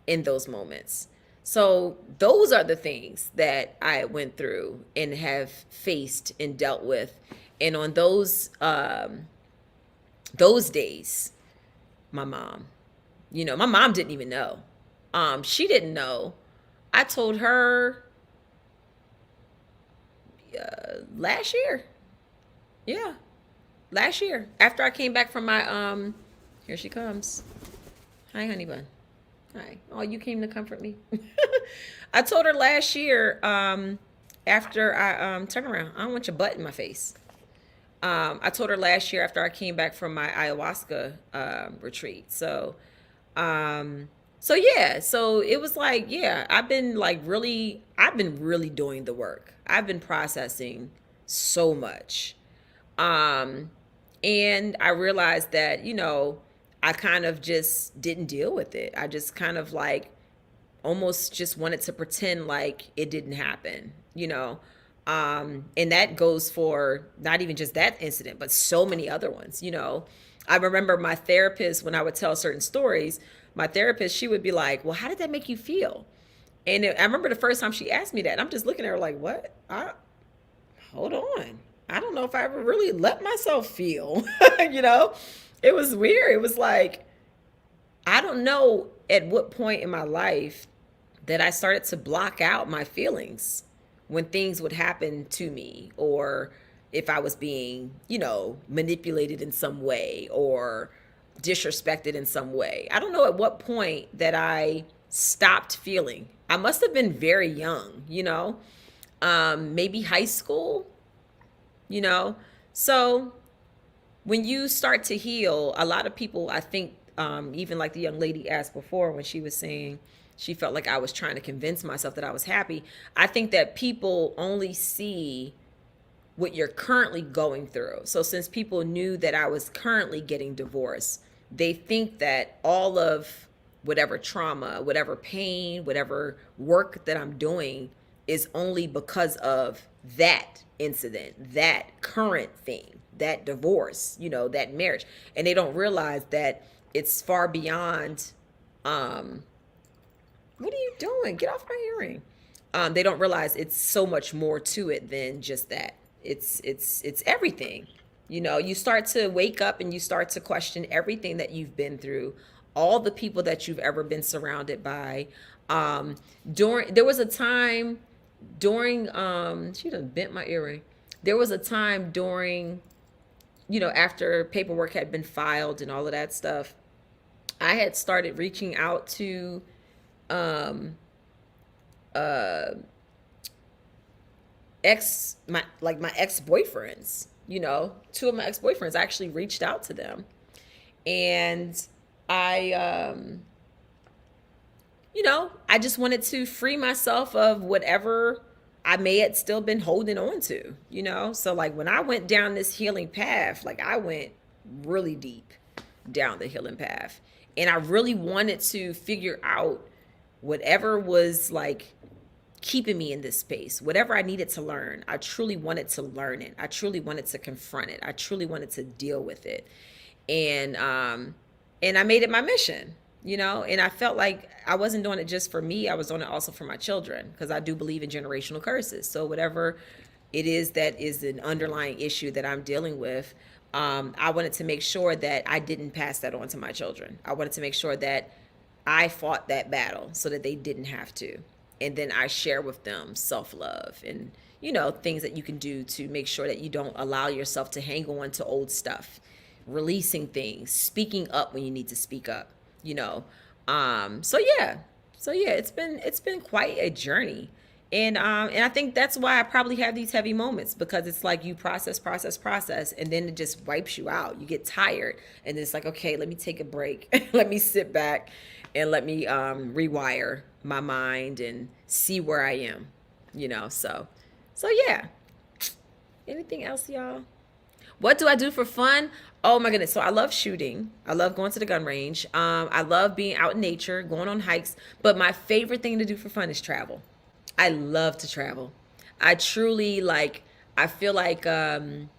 in those moments. So those are the things that I went through and have faced and dealt with. And on those days, my mom didn't even know. She didn't know. I told her last year. Yeah, last year after I came back from my here she comes. Hi, honey bun. Hi. Oh, you came to comfort me. I told her last year after I turn around. I don't want your butt in my face. I told her last year after I came back from my ayahuasca retreat. So yeah, so it was like, yeah, I've been really doing the work. I've been processing so much. And I realized that, I kind of just didn't deal with it. I just kind of like almost just wanted to pretend like it didn't happen, and that goes for not even just that incident, but so many other ones. I remember my therapist, when I would tell certain stories, my therapist, she would be like, well, how did that make you feel? And I remember the first time she asked me that, and I'm just looking at her like, what? Hold on. I don't know if I ever really let myself feel, It was weird. It was like, I don't know at what point in my life that I started to block out my feelings when things would happen to me, or if I was being, manipulated in some way or disrespected in some way. I don't know at what point that I stopped feeling. I must have been very young, maybe high school, So when you start to heal, a lot of people, I think, even like the young lady asked before when she was saying she felt like I was trying to convince myself that I was happy. I think that people only see what you're currently going through. So since people knew that I was currently getting divorced, they think that all of whatever trauma, whatever pain, whatever work that I'm doing is only because of that incident, that current thing, that divorce, that marriage. And they don't realize that it's far beyond, what are you doing? Get off my earring. They don't realize it's so much more to it than just that. It's everything. You start to wake up and you start to question everything that you've been through, all the people that you've ever been surrounded by. There was a time during, she done bent my earring. There was a time during, after paperwork had been filed and all of that stuff, I had started reaching out to my ex-boyfriends, two of my ex-boyfriends. I actually reached out to them, and I I just wanted to free myself of whatever I may have still been holding on to, So like when I went down this healing path, like I went really deep, down the healing path. And I really wanted to figure out whatever was like keeping me in this space, whatever I needed to learn. I truly wanted to learn it. I truly wanted to confront it. I truly wanted to deal with it. And I made it my mission, and I felt like I wasn't doing it just for me. I was doing it also for my children, because I do believe in generational curses. So whatever it is that is an underlying issue that I'm dealing with, I wanted to make sure that I didn't pass that on to my children. I wanted to make sure that I fought that battle so that they didn't have to. And then I share with them self-love and, things that you can do to make sure that you don't allow yourself to hang on to old stuff, releasing things, speaking up when you need to speak up, So yeah, it's been quite a journey. And I think that's why I probably have these heavy moments, because it's like you process, and then it just wipes you out. You get tired, and it's like, okay, let me take a break. Let me sit back and let me rewire my mind and see where I am, So yeah. Anything else, y'all? What do I do for fun? Oh my goodness. So I love shooting. I love going to the gun range. I love being out in nature, going on hikes. But my favorite thing to do for fun is travel. I love to travel. I truly I feel like I'm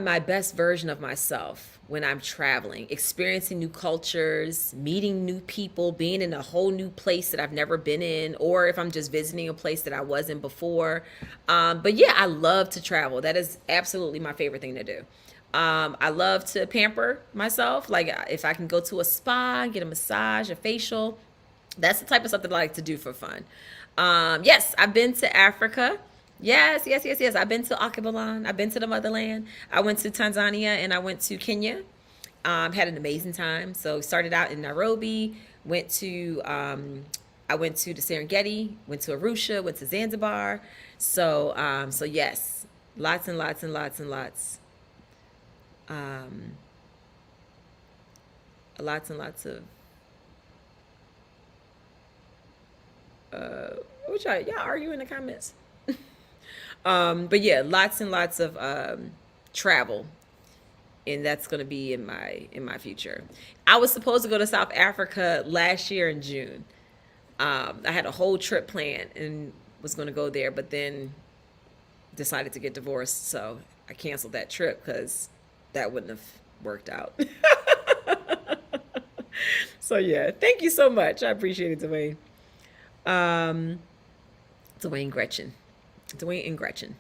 my best version of myself when I'm traveling, experiencing new cultures, meeting new people, being in a whole new place that I've never been in, or if I'm just visiting a place that I wasn't before. But yeah, I love to travel. That is absolutely my favorite thing to do. I love to pamper myself. Like if I can go to a spa, get a massage, a facial, that's the type of stuff that I like to do for fun. Yes, I've been to Africa. Yes. I've been to Akibalan. I've been to the motherland. I went to Tanzania and I went to Kenya. Had an amazing time. So started out in Nairobi, I went to the Serengeti, went to Arusha, went to Zanzibar. So yes, lots and lots and lots and lots. Lots and lots of what y'all argue in the comments. But yeah, lots and lots of travel, and that's going to be in my future. I was supposed to go to South Africa last year in June. I had a whole trip planned and was going to go there, but then decided to get divorced, so I canceled that trip because that wouldn't have worked out. So yeah, thank you so much. I appreciate it, Dwayne. Dwayne and Gretchen.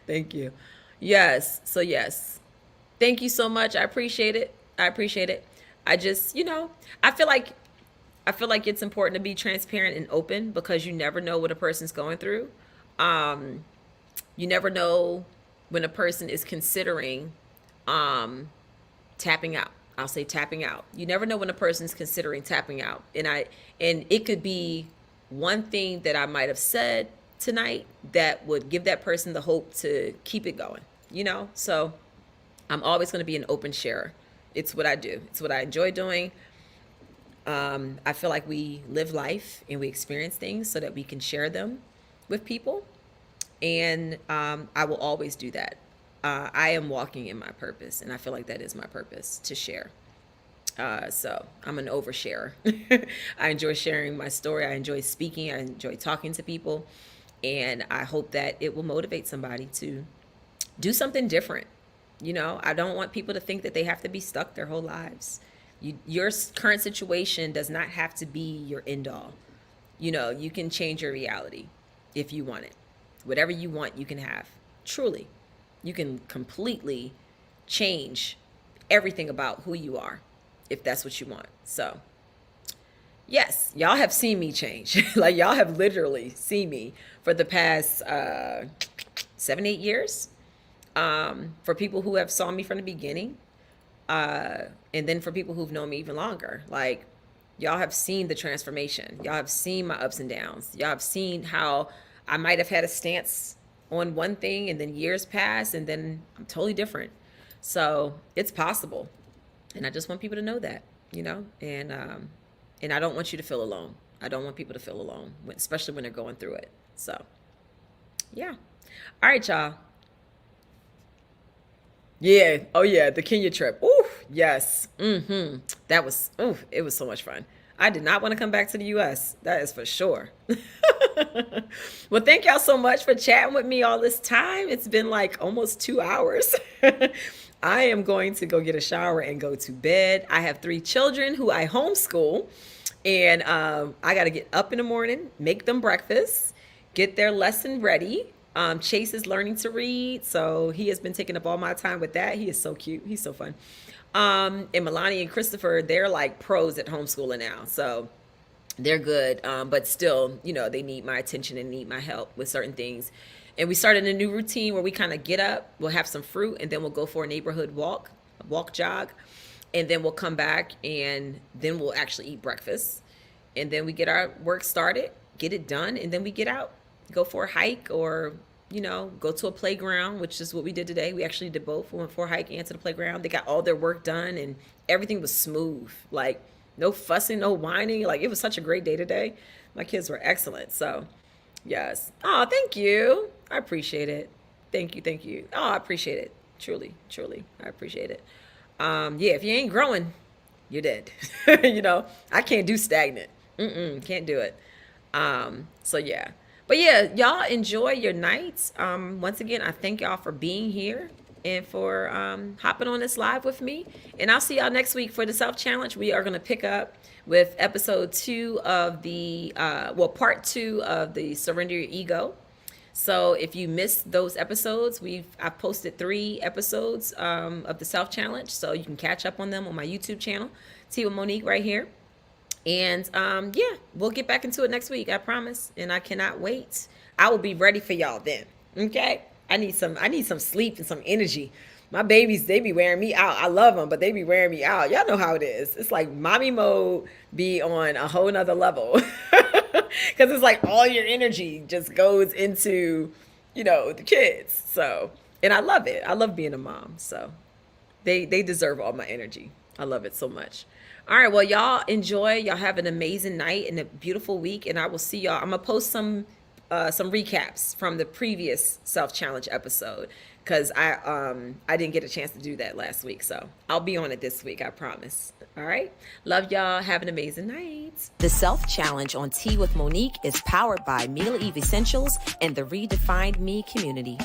Thank you. Yes. So yes. Thank you so much. I appreciate it. I just, I feel like it's important to be transparent and open, because you never know what a person's going through. You never know when a person is considering tapping out. I'll say tapping out. You never know when a person's considering tapping out. And it could be one thing that I might have said tonight that would give that person the hope to keep it going, So I'm always going to be an open sharer. It's what I do. It's what I enjoy doing. I feel like we live life and we experience things so that we can share them with people. And I will always do that. I am walking in my purpose, and I feel like that is my purpose, to share. So I'm an oversharer. I enjoy sharing my story. I enjoy speaking. I enjoy talking to people. And I hope that it will motivate somebody to do something different. I don't want people to think that they have to be stuck their whole lives. Your current situation does not have to be your end all. You can change your reality if you want it. Whatever you want, you can have. Truly. You can completely change everything about who you are if that's what you want. So yes, y'all have seen me change. Like y'all have literally seen me for the past 7-8 years. For people who have saw me from the beginning, and then for people who've known me even longer, like y'all have seen the transformation. Y'all have seen my ups and downs. Y'all have seen how I might have had a stance on one thing and then years pass and then I'm totally different. So it's possible. And I just want people to know that, and I don't want you to feel alone. I don't want people to feel alone, especially when they're going through it. So yeah. All right, y'all. Yeah. Oh yeah. The Kenya trip. Ooh, yes. That was, it was so much fun. I did not want to come back to the US. That is for sure. Well, thank y'all so much for chatting with me all this time. It's been like almost 2 hours. I am going to go get a shower and go to bed. I have 3 children who I homeschool, and I got to get up in the morning, make them breakfast, get their lesson ready. Chase is learning to read, so he has been taking up all my time with that. He is so cute. He's so fun. And Milani and Christopher, they're like pros at homeschooling now, so they're good. But still, they need my attention and need my help with certain things. And we started a new routine where we kind of get up, we'll have some fruit, and then we'll go for a neighborhood jog, and then we'll come back and then we'll actually eat breakfast. And then we get our work started, get it done, and then we get out, go for a hike, or go to a playground, which is what we did today. We actually did both. We went for a hike and to the playground. They got all their work done and everything was smooth. Like no fussing, no whining. Like it was such a great day today. My kids were excellent. So yes. Oh, thank you. I appreciate it. Thank you. Thank you. Oh, I appreciate it. Truly, truly. I appreciate it. Yeah, if you ain't growing, you're dead. I can't do stagnant. Can't do it. So yeah. But yeah, y'all enjoy your nights. Once again, I thank y'all for being here and for hopping on this live with me. And I'll see y'all next week for the self-challenge. We are going to pick up with episode 2 of the, part 2 of the Surrender Your Ego. So if you missed those episodes, I've posted 3 episodes of the self-challenge. So you can catch up on them on my YouTube channel, Tea with Monique right here. And yeah, we'll get back into it next week, I promise. And I cannot wait. I will be ready for y'all then. Okay? I need some sleep and some energy. My babies, they be wearing me out. I love them, but they be wearing me out. Y'all know how it is. It's like mommy mode be on a whole nother level. Because it's like all your energy just goes into, the kids. So, and I love it. I love being a mom. So they deserve all my energy. I love it so much. All right, well, y'all enjoy. Y'all have an amazing night and a beautiful week, and I will see y'all. I'm gonna post some recaps from the previous self-challenge episode because I didn't get a chance to do that last week, so I'll be on it this week, I promise. All right, love y'all. Have an amazing night. The self-challenge on Tea with Monique is powered by Mila Eve Essentials and the Redefined Me community.